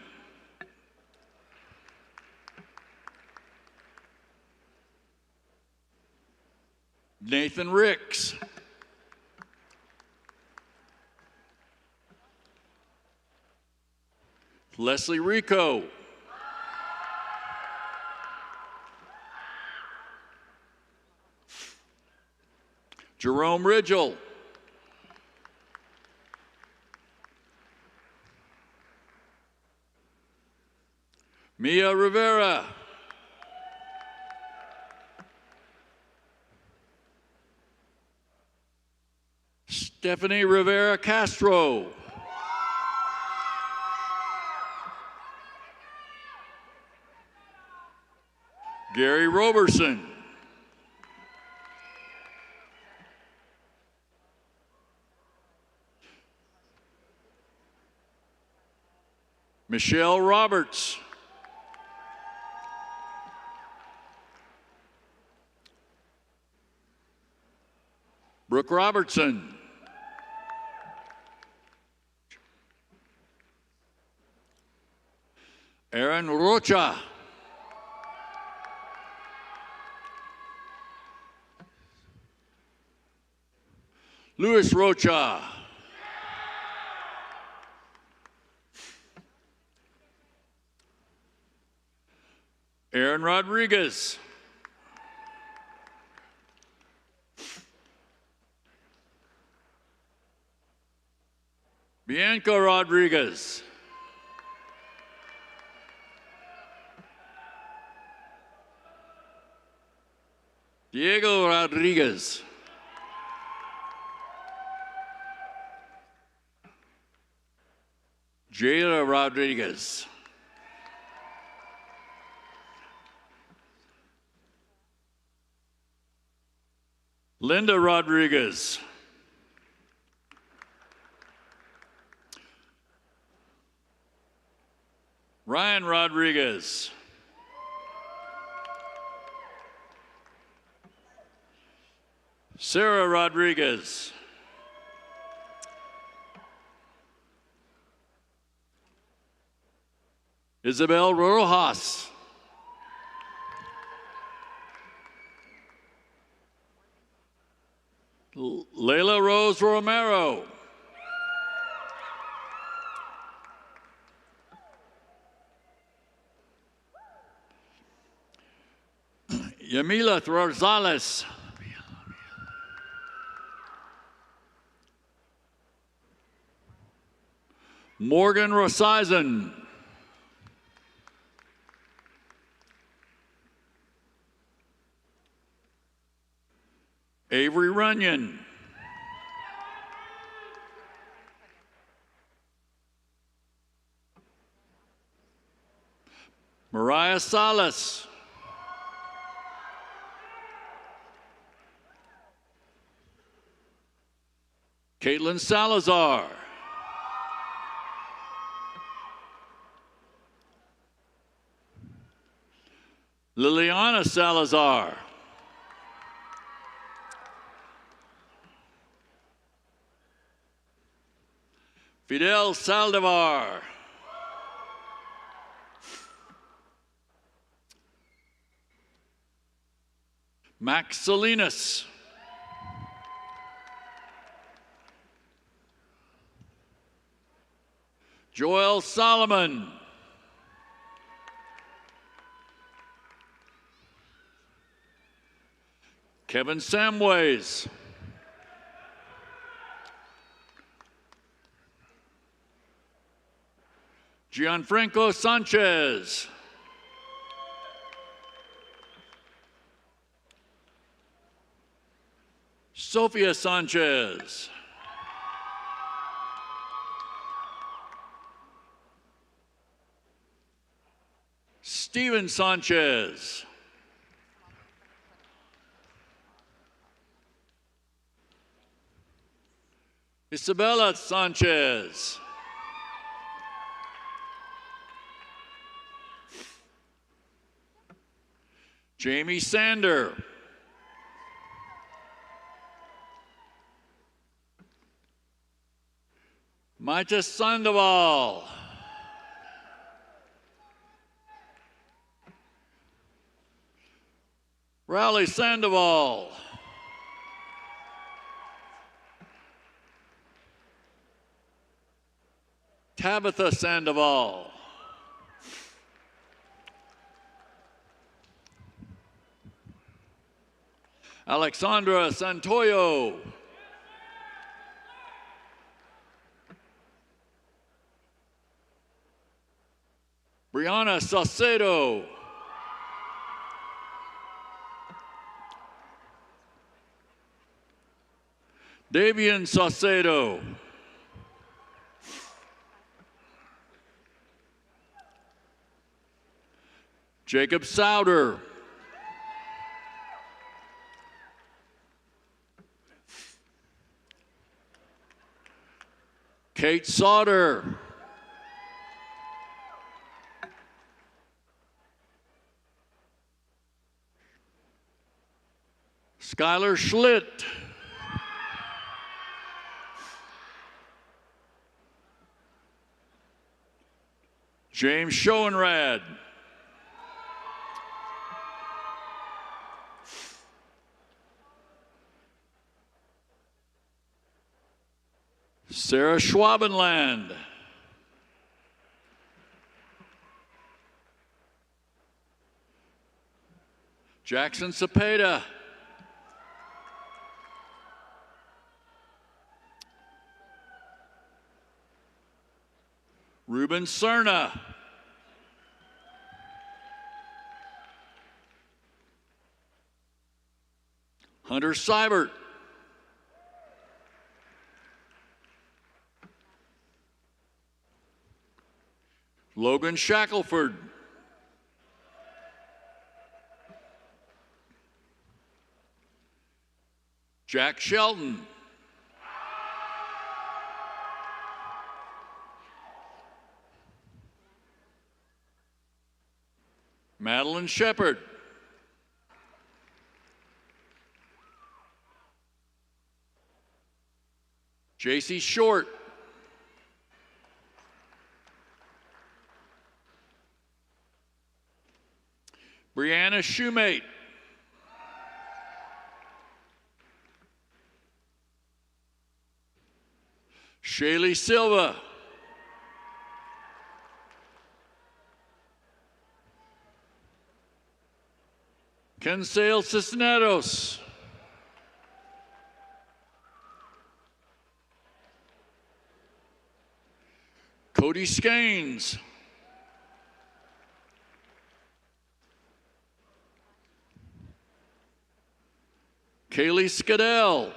Nathan Ricks. Leslie Rico. Jerome Ridgel. Mia Rivera. Stephanie Rivera Castro. Gary Roberson. Michelle Roberts. Brooke Robertson. Aaron Rocha. Luis Rocha. Aaron Rodriguez. Bianca Rodriguez. Diego Rodriguez. Jada Rodriguez. Linda Rodriguez. Ryan Rodriguez. Sarah Rodriguez. Isabel Rojas. Layla Rose Romero. Yamila Rosales. Morgan Rosizen. Avery Runyon. Mariah Salas. Caitlin Salazar. Liliana Salazar. Fidel Saldivar. Max Salinas. Joel Solomon. Kevin Samways. Gianfranco Sanchez. Sofia Sanchez. Steven Sanchez. Isabella Sanchez. Jamie Sander. Maita Sandoval. Raleigh Sandoval. Tabitha Sandoval. Alexandra Santoyo. Brianna Saucedo. Davian Saucedo. Jacob Souder. Kate Sauter. Skylar Schlitt. James Schoenrad. Sarah Schwabenland. Jackson Cepeda. Ruben Cerna. Hunter Seibert. Logan Shackelford. Jack Shelton. Madeline Shepard. JC Short. Brianna Shoemate. Shaylee Silva. Kensale Cisneros. Cody Scaines. Kaylee Skadell.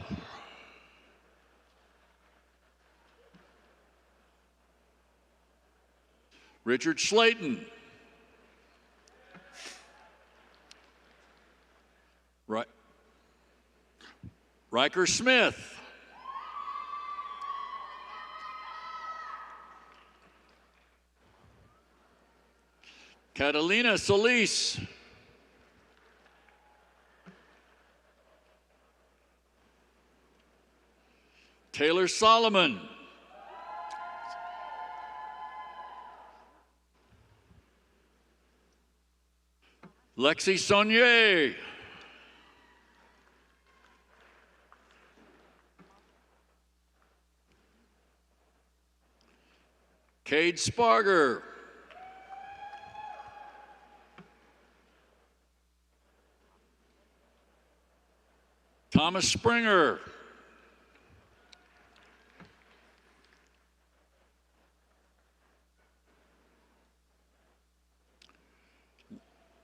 Richard Slayton. Riker Smith. Catalina Solis. Taylor Solomon. Lexi Saunier. Cade Sparger. Thomas Springer.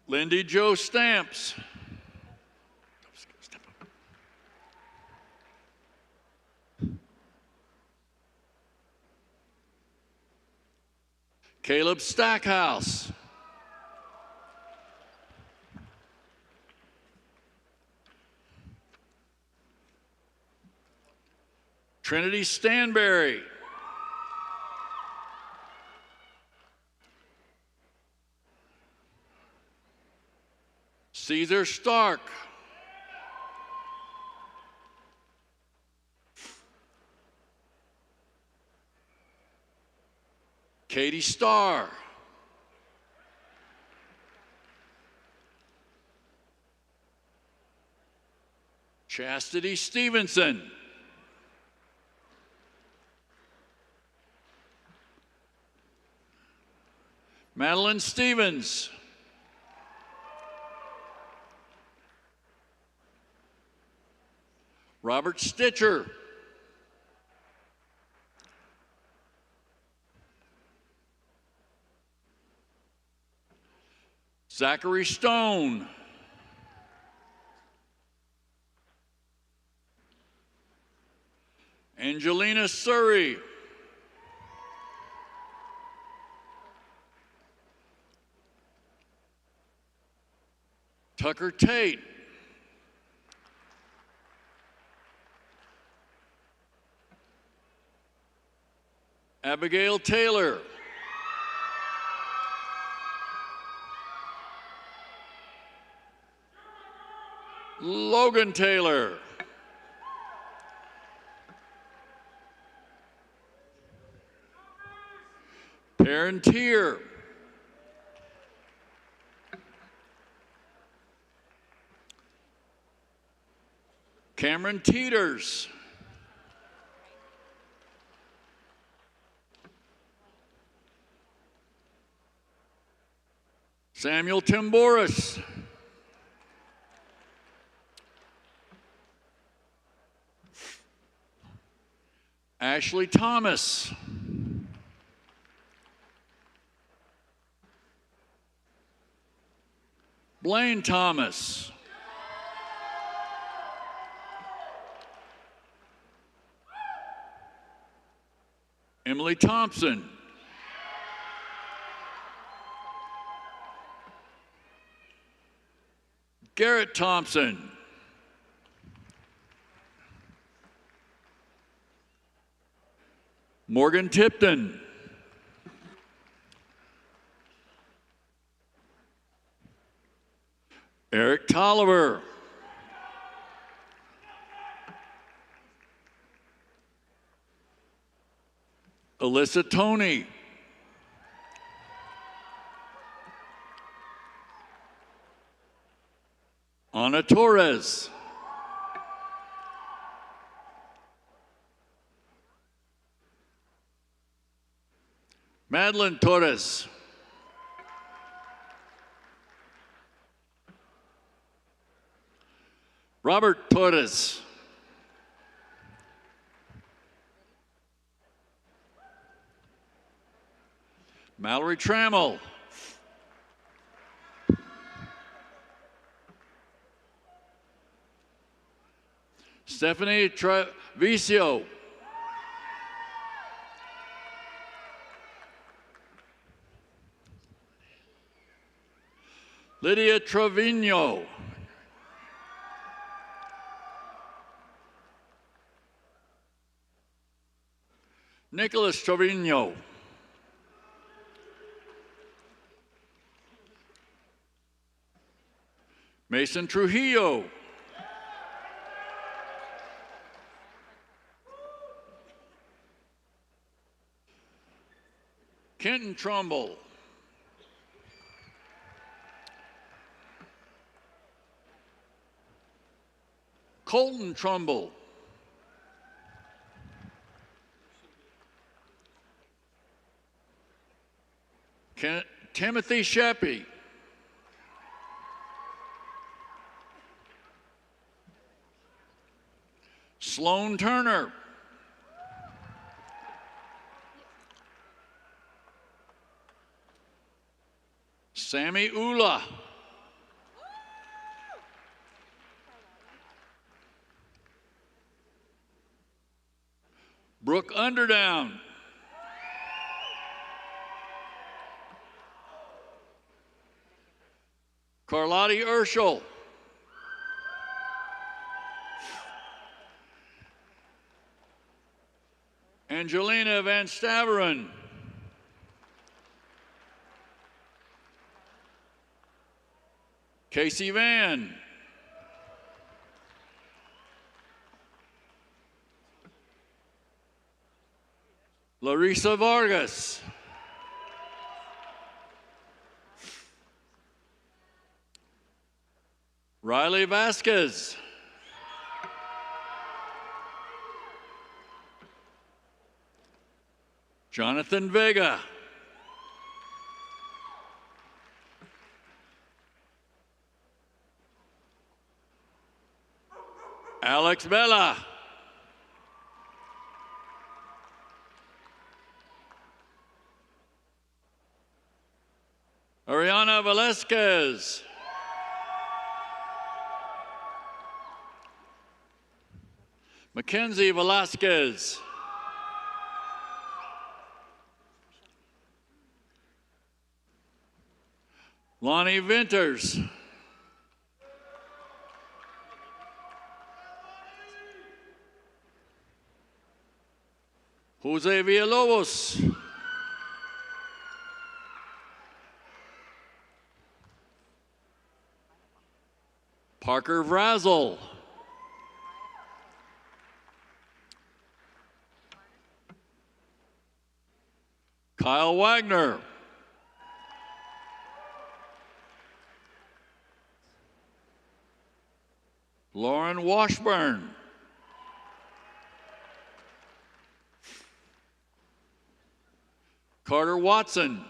Lindy Jo Stamps. Caleb Stackhouse. Trinity Stanberry. Caesar Stark. Katie Starr. Chastity Stevenson. Madeline Stevens. Robert Stitcher. Zachary Stone. Angelina Surrey. Tucker Tate. Abigail Taylor. Logan Taylor. Parentier. Cameron Teeters. Samuel Timboris. Ashley Thomas. Blaine Thomas. Emily Thompson. Garrett Thompson. Morgan Tipton. Eric Tolliver. Alyssa Toney. Ana Torres. Madeline Torres. Robert Torres. Mallory Trammell. Stephanie Treviso. Lydia Trevino. Nicholas Trevino. Mason Trujillo. Kenton Trumbull. Colton Trumbull. Timothy Sheppy. Sloan Turner. Sammy Ula. Brooke Underdown. Carlotti Urschel. Angelina Van Staveren. Casey Van. Larissa Vargas. Riley Vasquez. Jonathan Vega. Alex Bella. Ariana Velasquez. Mackenzie Velasquez. Lonnie Vinters. Jose Villalobos. Parker Vrazel. Kyle Wagner. Lauren Washburn. Carter Watson.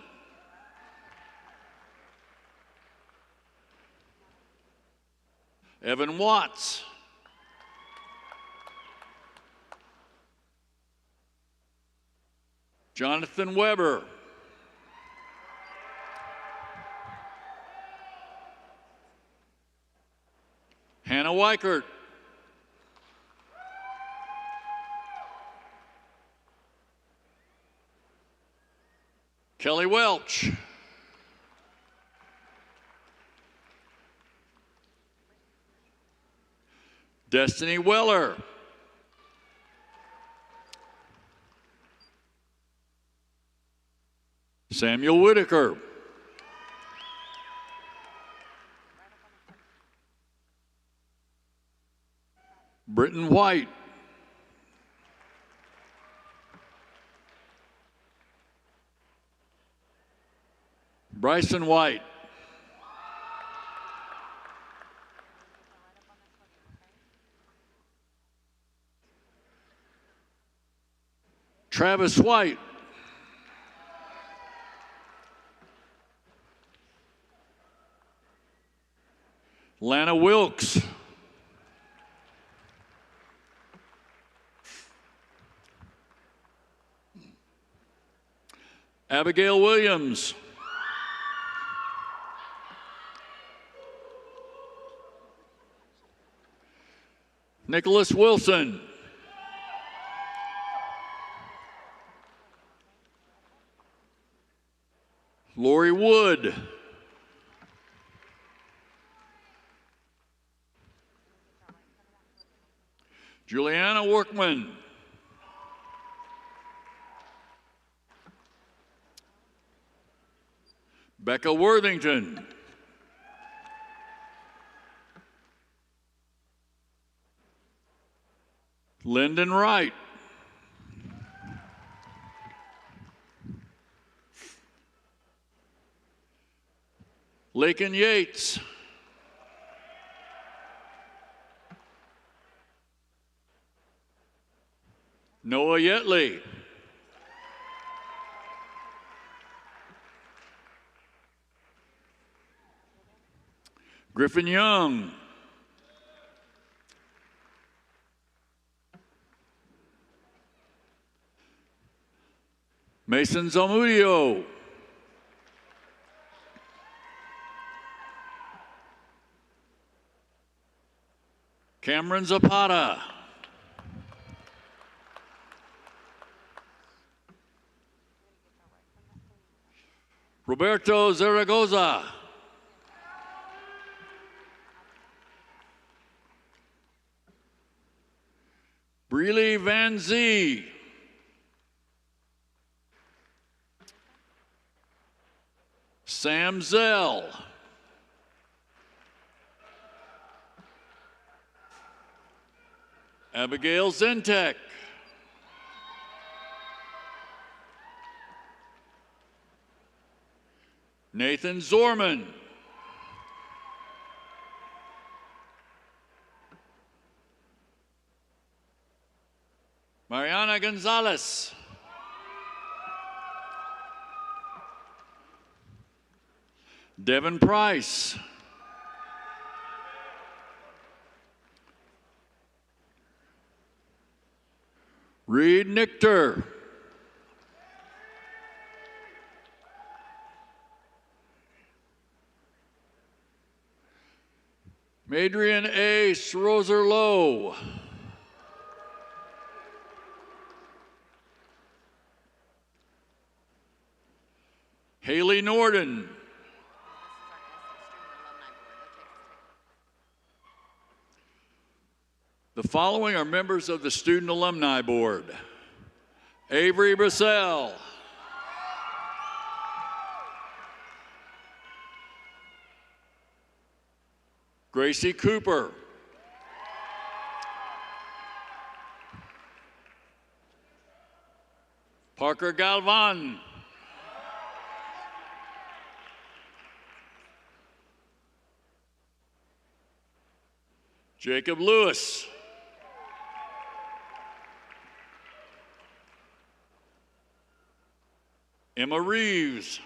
Evan Watts. Jonathan Weber. Hannah Weichert. Kelly Welch. Destiny Weller. Samuel Whitaker. Britton White. Bryson White. Travis White. Lana Wilkes. Abigail Williams. Nicholas Wilson. Lori Wood. Juliana Workman. Becca Worthington. Lyndon Wright. Lakin Yates. Noah Yetley. Griffin Young. Mason Zamudio. Cameron Zapata. Roberto Zaragoza. Breely Van Zee. Sam Zell. Abigail Zentek. Nathan Zorman. Mariana Gonzalez. Devin Price. Reed Nichter. Madrian A. Srozer-Lowe. Haley Norden. The following are members of the Student Alumni Board: Avery Brissell, Gracie Cooper, Parker Galvan, Jacob Lewis, Emma Reeves,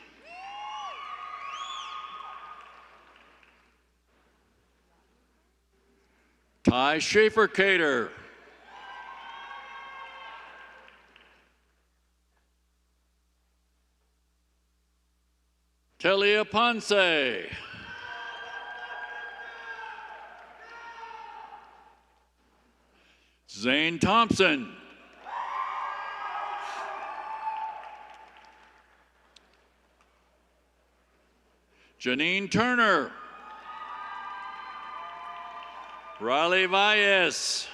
Ty Schaefer-Cater, Telia Ponce, Zane Thompson, Janine Turner, Riley Valles,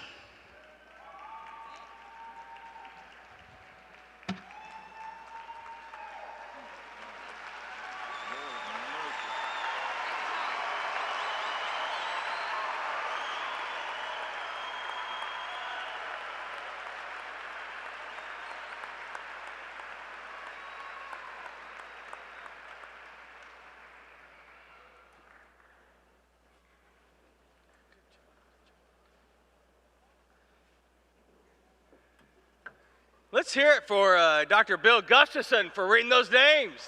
Let's hear it for Dr. Bill Gustafson for reading those names.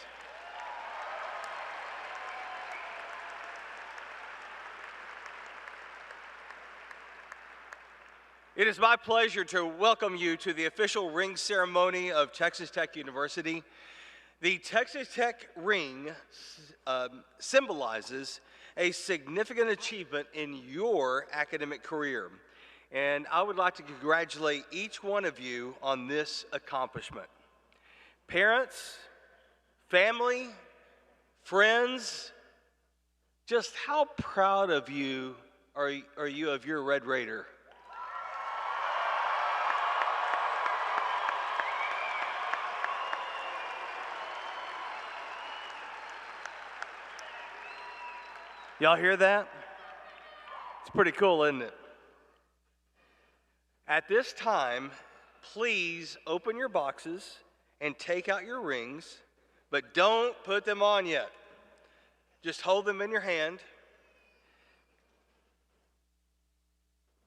It is my pleasure to welcome you to the official ring ceremony of Texas Tech University. The Texas Tech ring symbolizes a significant achievement in your academic career. And I would like to congratulate each one of you on this accomplishment. Parents, family, friends, just how proud of you are you of your Red Raider? Y'all hear that? It's pretty cool, isn't it? At this time, please open your boxes and take out your rings, but don't put them on yet. Just hold them in your hand.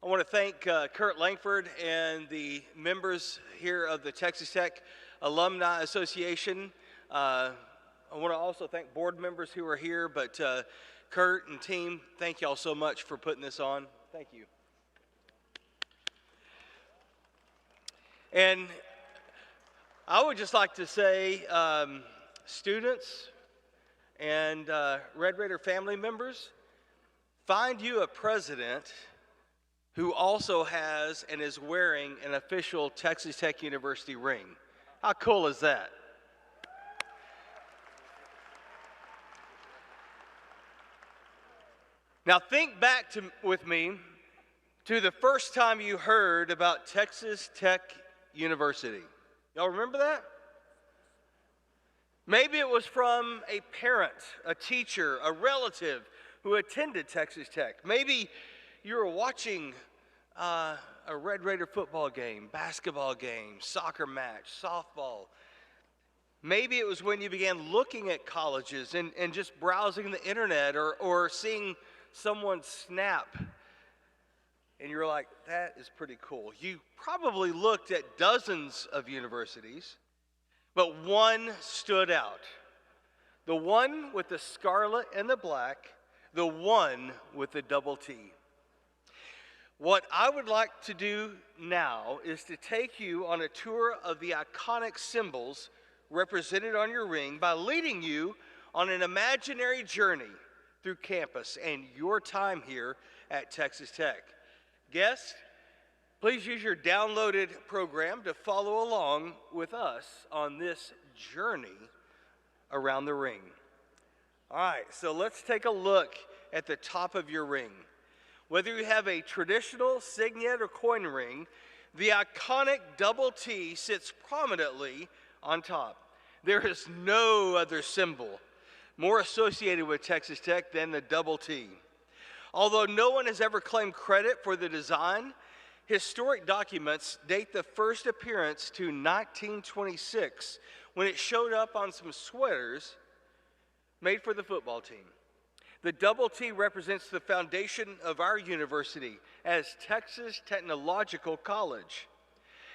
I want to thank Kurt Langford and the members here of the Texas Tech Alumni Association. I want to also thank board members who are here, but Kurt and team, thank y'all so much for putting this on. Thank you. And I would just like to say, students and Red Raider family members, find you a president who also has and is wearing an official Texas Tech University ring. How cool is that? Now think back with me to the first time you heard about Texas Tech University. Y'all remember that? Maybe it was from a parent, a teacher, a relative who attended Texas Tech. Maybe you were watching a Red Raider football game, basketball game, soccer match, softball. Maybe it was when you began looking at colleges and just browsing the internet or seeing someone snap. And you're like, that is pretty cool. You probably looked at dozens of universities, but one stood out. The one with the scarlet and the black, the one with the double T. What I would like to do now is to take you on a tour of the iconic symbols represented on your ring by leading you on an imaginary journey through campus and your time here at Texas Tech. Guests, please use your downloaded program to follow along with us on this journey around the ring. All right, so let's take a look at the top of your ring. Whether you have a traditional signet or coin ring, the iconic double T sits prominently on top. There is no other symbol more associated with Texas Tech than the double T. Although no one has ever claimed credit for the design, historic documents date the first appearance to 1926 when it showed up on some sweaters made for the football team. The double T represents the foundation of our university as Texas Technological College,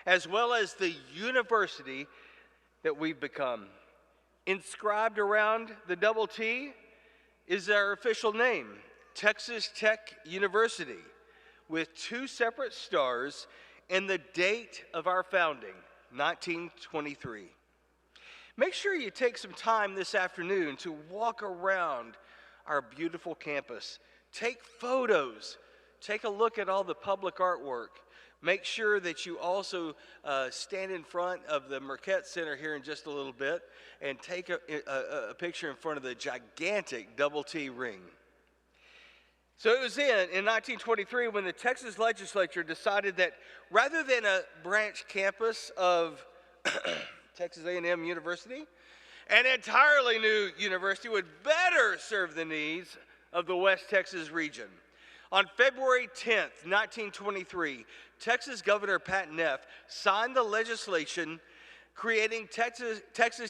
as well as the university that we've become. Inscribed around the double T is our official name, Texas Tech University, with two separate stars and the date of our founding, 1923. Make sure you take some time this afternoon to walk around our beautiful campus. Take photos. Take a look at all the public artwork. Make sure that you also stand in front of the Marquette Center here in just a little bit and take a picture in front of the gigantic double T ring. So it was in 1923 when the Texas legislature decided that rather than a branch campus of Texas A&M University, an entirely new university would better serve the needs of the West Texas region. On February 10th, 1923, Texas Governor Pat Neff signed the legislation creating Texas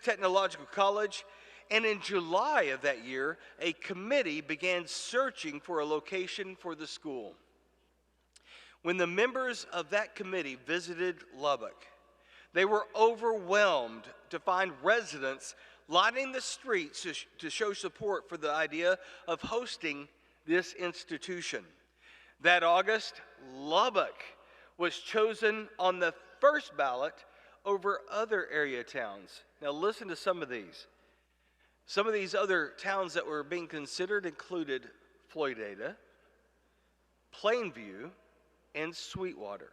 Technological College, and in July of that year, a committee began searching for a location for the school. When the members of that committee visited Lubbock, they were overwhelmed to find residents lining the streets to show support for the idea of hosting this institution. That August, Lubbock was chosen on the first ballot over other area towns. Now listen to some of these. Some of these other towns that were being considered included Floydada, Plainview, and Sweetwater.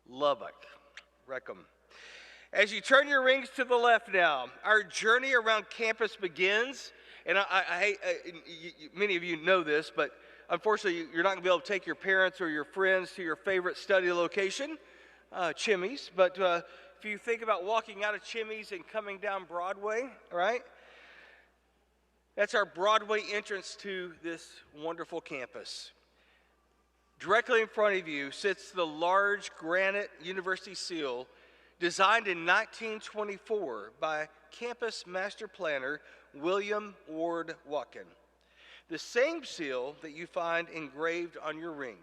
Lubbock. Wreck-em. As you turn your rings to the left now, our journey around campus begins. And many of you know this, but unfortunately you're not going to be able to take your parents or your friends to your favorite study location, Chimmy's. But if you think about walking out of Chimmy's and coming down Broadway, right? That's our Broadway entrance to this wonderful campus. Directly in front of you sits the large granite university seal designed in 1924 by campus master planner William Ward Watkin. The same seal that you find engraved on your ring.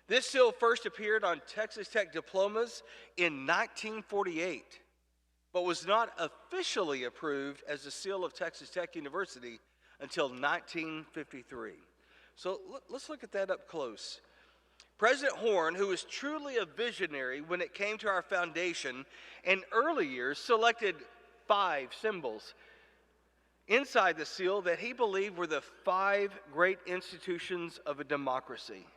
This seal first appeared on Texas Tech diplomas in 1948, but was not officially approved as the seal of Texas Tech University until 1953. So let's look at that up close. President Horn, who was truly a visionary when it came to our foundation, in early years selected 5 symbols inside the seal that he believed were the 5 great institutions of a democracy.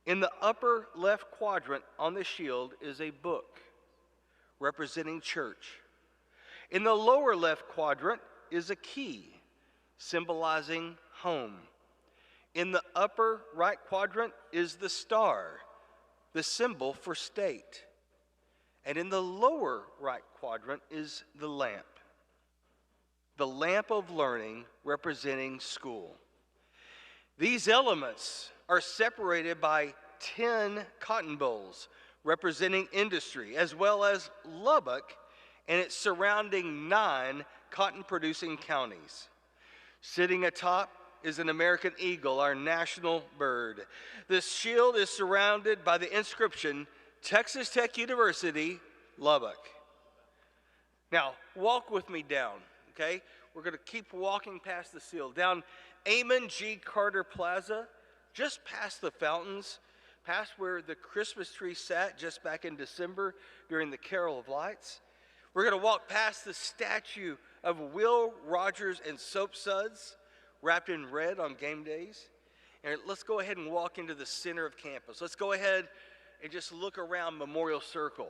In the upper left quadrant on the shield is a book representing church. In the lower left quadrant is a key symbolizing home. In the upper right quadrant is the star, the symbol for state. And in the lower right quadrant is the lamp of learning representing school. These elements are separated by 10 cotton bowls representing industry, as well as Lubbock and its surrounding 9 cotton-producing counties. Sitting atop is an American eagle, our national bird. This shield is surrounded by the inscription, Texas Tech University, Lubbock. Now, walk with me down, okay? We're going to keep walking past the seal, down Amon G. Carter Plaza, just past the fountains, past where the Christmas tree sat just back in December during the Carol of Lights. We're going to walk past the statue of Will Rogers and Soap Suds, wrapped in red on game days. And let's go ahead and walk into the center of campus. Let's go ahead and just look around Memorial Circle.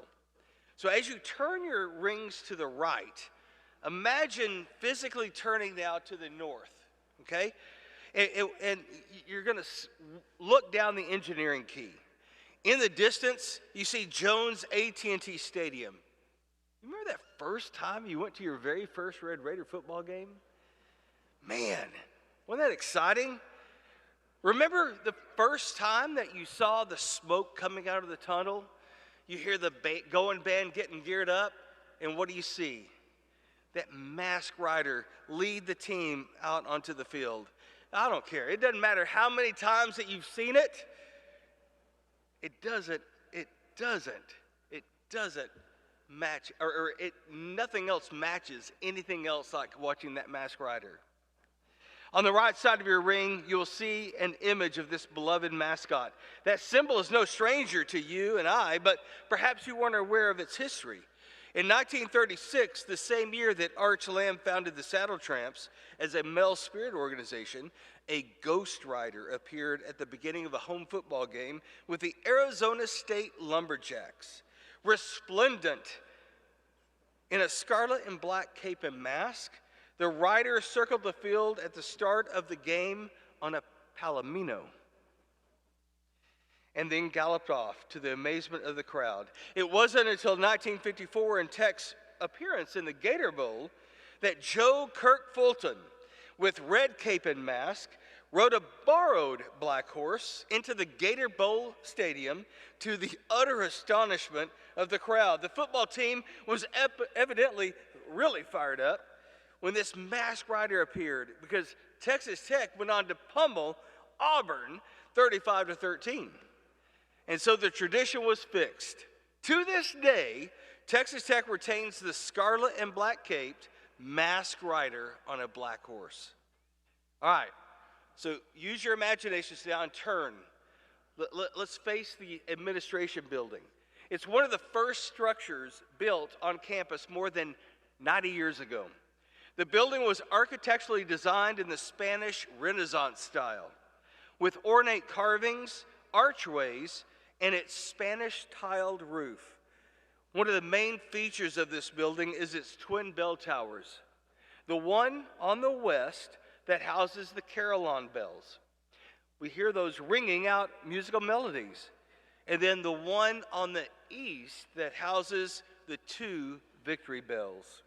So as you turn your rings to the right, imagine physically turning now to the north, okay? And you're going to look down the engineering key. In the distance, you see Jones AT&T Stadium. You remember that first time you went to your very first Red Raider football game? Man, wasn't that exciting? Remember the first time that you saw the smoke coming out of the tunnel? You hear the going band getting geared up, and what do you see? That masked rider lead the team out onto the field. I don't care. It doesn't matter how many times that you've seen it. It doesn't match, or nothing else matches anything else like watching that masked rider. On the right side of your ring, you'll see an image of this beloved mascot. That symbol is no stranger to you and I, but perhaps you weren't aware of its history. In 1936, the same year that Arch Lamb founded the Saddle Tramps as a male spirit organization, a ghost rider appeared at the beginning of a home football game with the Arizona State Lumberjacks. Resplendent in a scarlet and black cape and mask, the rider circled the field at the start of the game on a palomino and then galloped off to the amazement of the crowd. It wasn't until 1954 in Tech's appearance in the Gator Bowl that Joe Kirk Fulton, with red cape and mask, rode a borrowed black horse into the Gator Bowl Stadium to the utter astonishment of the crowd. The football team was evidently really fired up when this masked rider appeared, because Texas Tech went on to pummel Auburn 35-13. And so the tradition was fixed. To this day, Texas Tech retains the scarlet and black caped masked rider on a black horse. All right, so use your imaginations now and turn. Let's face the administration building. It's one of the first structures built on campus more than 90 years ago. The building was architecturally designed in the Spanish Renaissance style, with ornate carvings, archways, and its Spanish tiled roof. One of the main features of this building is its twin bell towers. The one on the west that houses the carillon bells. We hear those ringing out musical melodies. And then the one on the east that houses the two victory bells.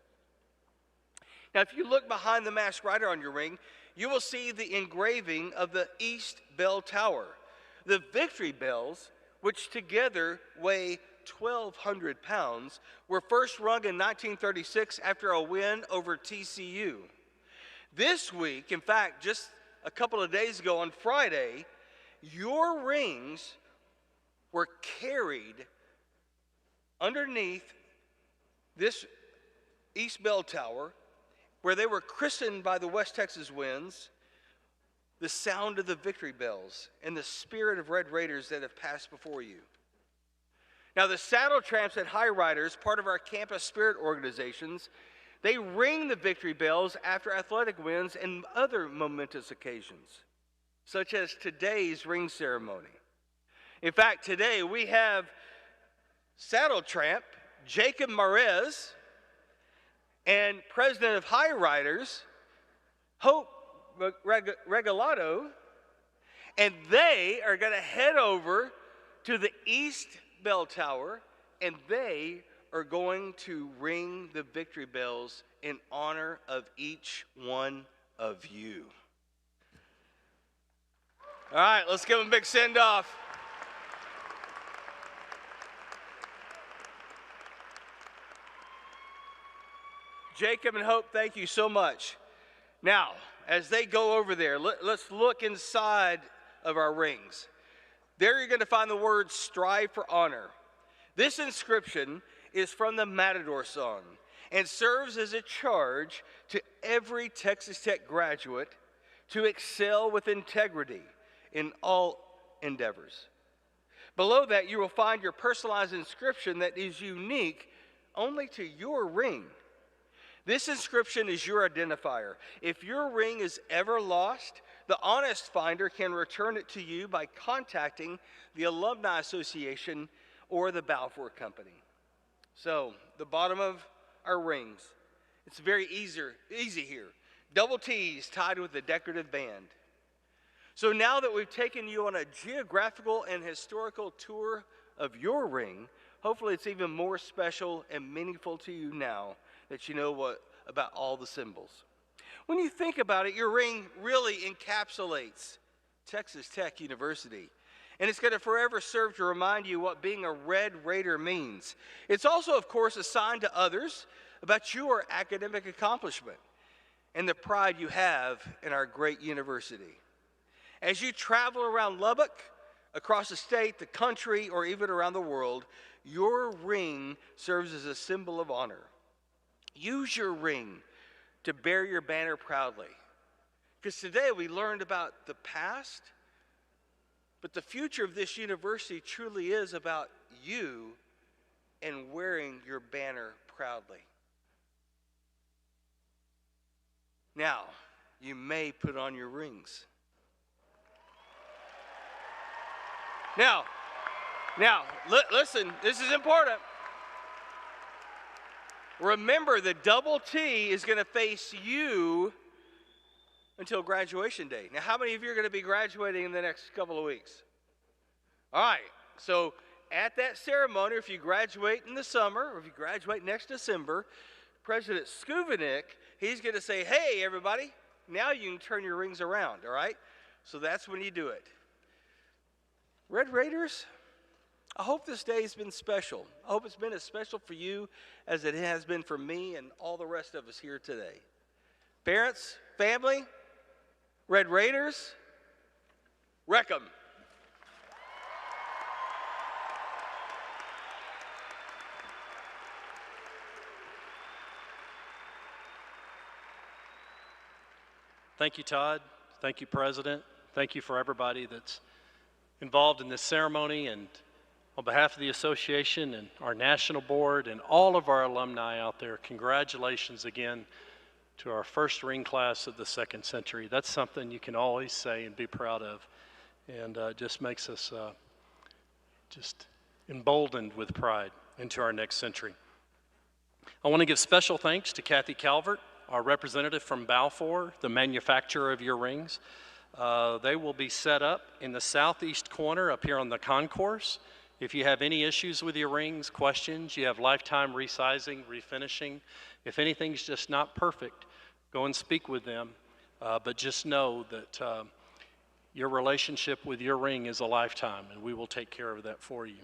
Now, if you look behind the masked rider on your ring, you will see the engraving of the East Bell Tower. The victory bells, which together weigh 1,200 pounds, were first rung in 1936 after a win over TCU. This week, in fact, just a couple of days ago on Friday, your rings were carried underneath this East Bell Tower, where they were christened by the West Texas winds, the sound of the victory bells and the spirit of Red Raiders that have passed before you. Now, the Saddle Tramps and High Riders, part of our campus spirit organizations, they ring the victory bells after athletic wins and other momentous occasions, such as today's ring ceremony. In fact, today we have Saddle Tramp Jacob Marez and president of High Riders, Hope Regalado, and they are going to head over to the East Bell Tower, and they are going to ring the victory bells in honor of each one of you. All right, let's give them a big send-off. Jacob and Hope, thank you so much. Now, as they go over there, let's look inside of our rings. There you're going to find the word "Strive for Honor." This inscription is from the Matador song and serves as a charge to every Texas Tech graduate to excel with integrity in all endeavors. Below that, you will find your personalized inscription that is unique only to your ring. This inscription is your identifier. If your ring is ever lost, the honest finder can return it to you by contacting the Alumni Association or the Balfour Company. So, the bottom of our rings, it's very easy here. Double T's tied with a decorative band. So now that we've taken you on a geographical and historical tour of your ring, hopefully it's even more special and meaningful to you now that you know about all the symbols. When you think about it, your ring really encapsulates Texas Tech University. And it's going to forever serve to remind you what being a Red Raider means. It's also, of course, a sign to others about your academic accomplishment and the pride you have in our great university. As you travel around Lubbock, across the state, the country, or even around the world, your ring serves as a symbol of honor. Use your ring to bear your banner proudly. Because today we learned about the past, but the future of this university truly is about you and wearing your banner proudly. Now, you may put on your rings. Now, listen, this is important. Remember, the double T is going to face you until graduation day. Now, how many of you are going to be graduating in the next couple of weeks? All right, so at that ceremony, if you graduate in the summer, or if you graduate next December, President Skuvanik, he's going to say, hey, everybody, now you can turn your rings around, all right? So that's when you do it. Red Raiders, I hope this day has been special. I hope it's been as special for you as it has been for me and all the rest of us here today. Parents, family, Red Raiders, wreck 'em. Thank you, Todd. Thank you, President. Thank you for everybody that's involved in this ceremony, and on behalf of the association and our national board and all of our alumni out there, congratulations again to our first ring class of the second century. That's something you can always say and be proud of, and just makes us just emboldened with pride into our next century. I want to give special thanks to Kathy Calvert, our representative from Balfour, the manufacturer of your rings. They will be set up in the southeast corner up here on the concourse. If you have any issues with your rings, questions, you have lifetime resizing, refinishing, if anything's just not perfect, go and speak with them. But just know that your relationship with your ring is a lifetime, and we will take care of that for you.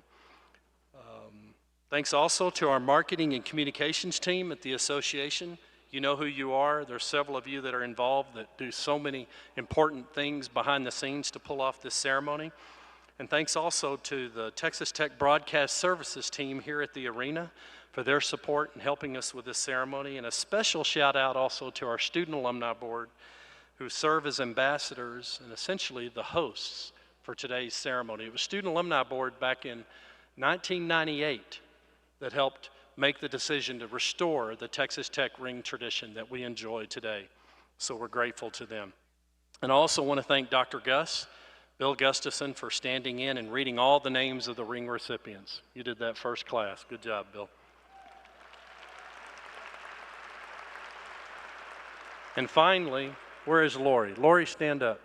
Thanks also to our marketing and communications team at the association. You know who you are. There's several of you that are involved that do so many important things behind the scenes to pull off this ceremony. And thanks also to the Texas Tech Broadcast Services team here at the arena for their support in helping us with this ceremony. And a special shout out also to our Student Alumni Board, who serve as ambassadors and essentially the hosts for today's ceremony. It was Student Alumni Board back in 1998 that helped make the decision to restore the Texas Tech ring tradition that we enjoy today. So we're grateful to them. And I also want to thank Dr. Bill Gustafson, for standing in and reading all the names of the ring recipients. You did that first class. Good job, Bill. And finally, where is Lori? Lori, stand up.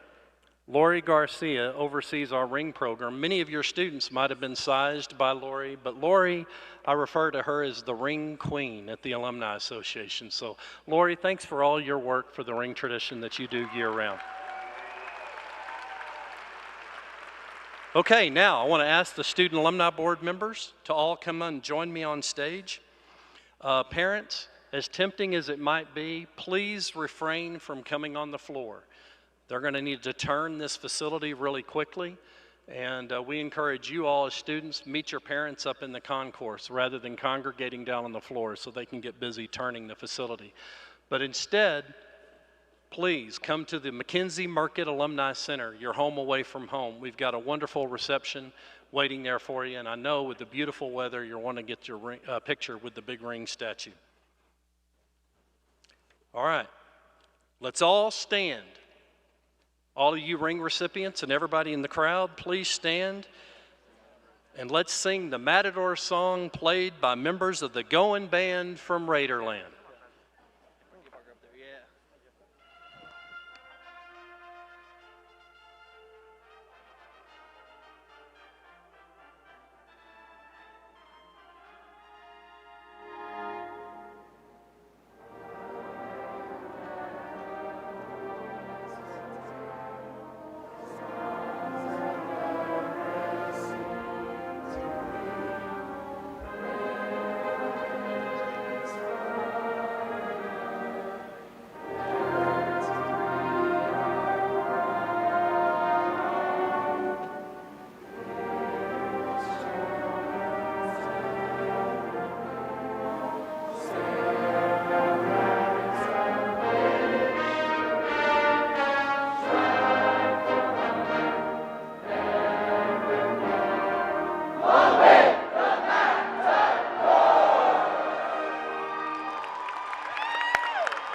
Lori Garcia oversees our ring program. Many of your students might have been sized by Lori, but Lori, I refer to her as the ring queen at the Alumni Association. So Lori, thanks for all your work for the ring tradition that you do year round. Okay, now I want to ask the Student Alumni Board members to all come and join me on stage. Parents, as tempting as it might be, please refrain from coming on the floor. They're going to need to turn this facility really quickly, and we encourage you all as students, meet your parents up in the concourse rather than congregating down on the floor so they can get busy turning the facility. But instead, please come to the McKenzie Market Alumni Center, your home away from home. We've got a wonderful reception waiting there for you, and I know with the beautiful weather, you'll want to get your picture with the big ring statue. All right, let's all stand. All of you ring recipients and everybody in the crowd, please stand. And let's sing the Matador song played by members of the Goin' Band from Raiderland.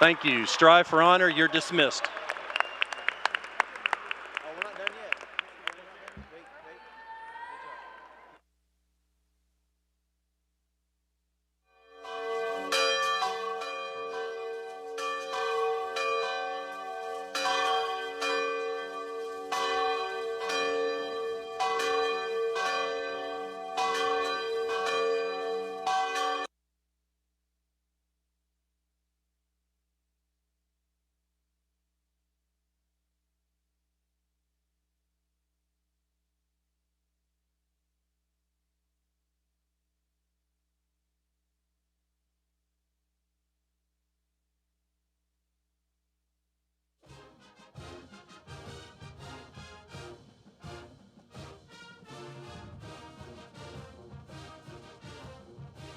Thank you. Strive for honor. You're dismissed.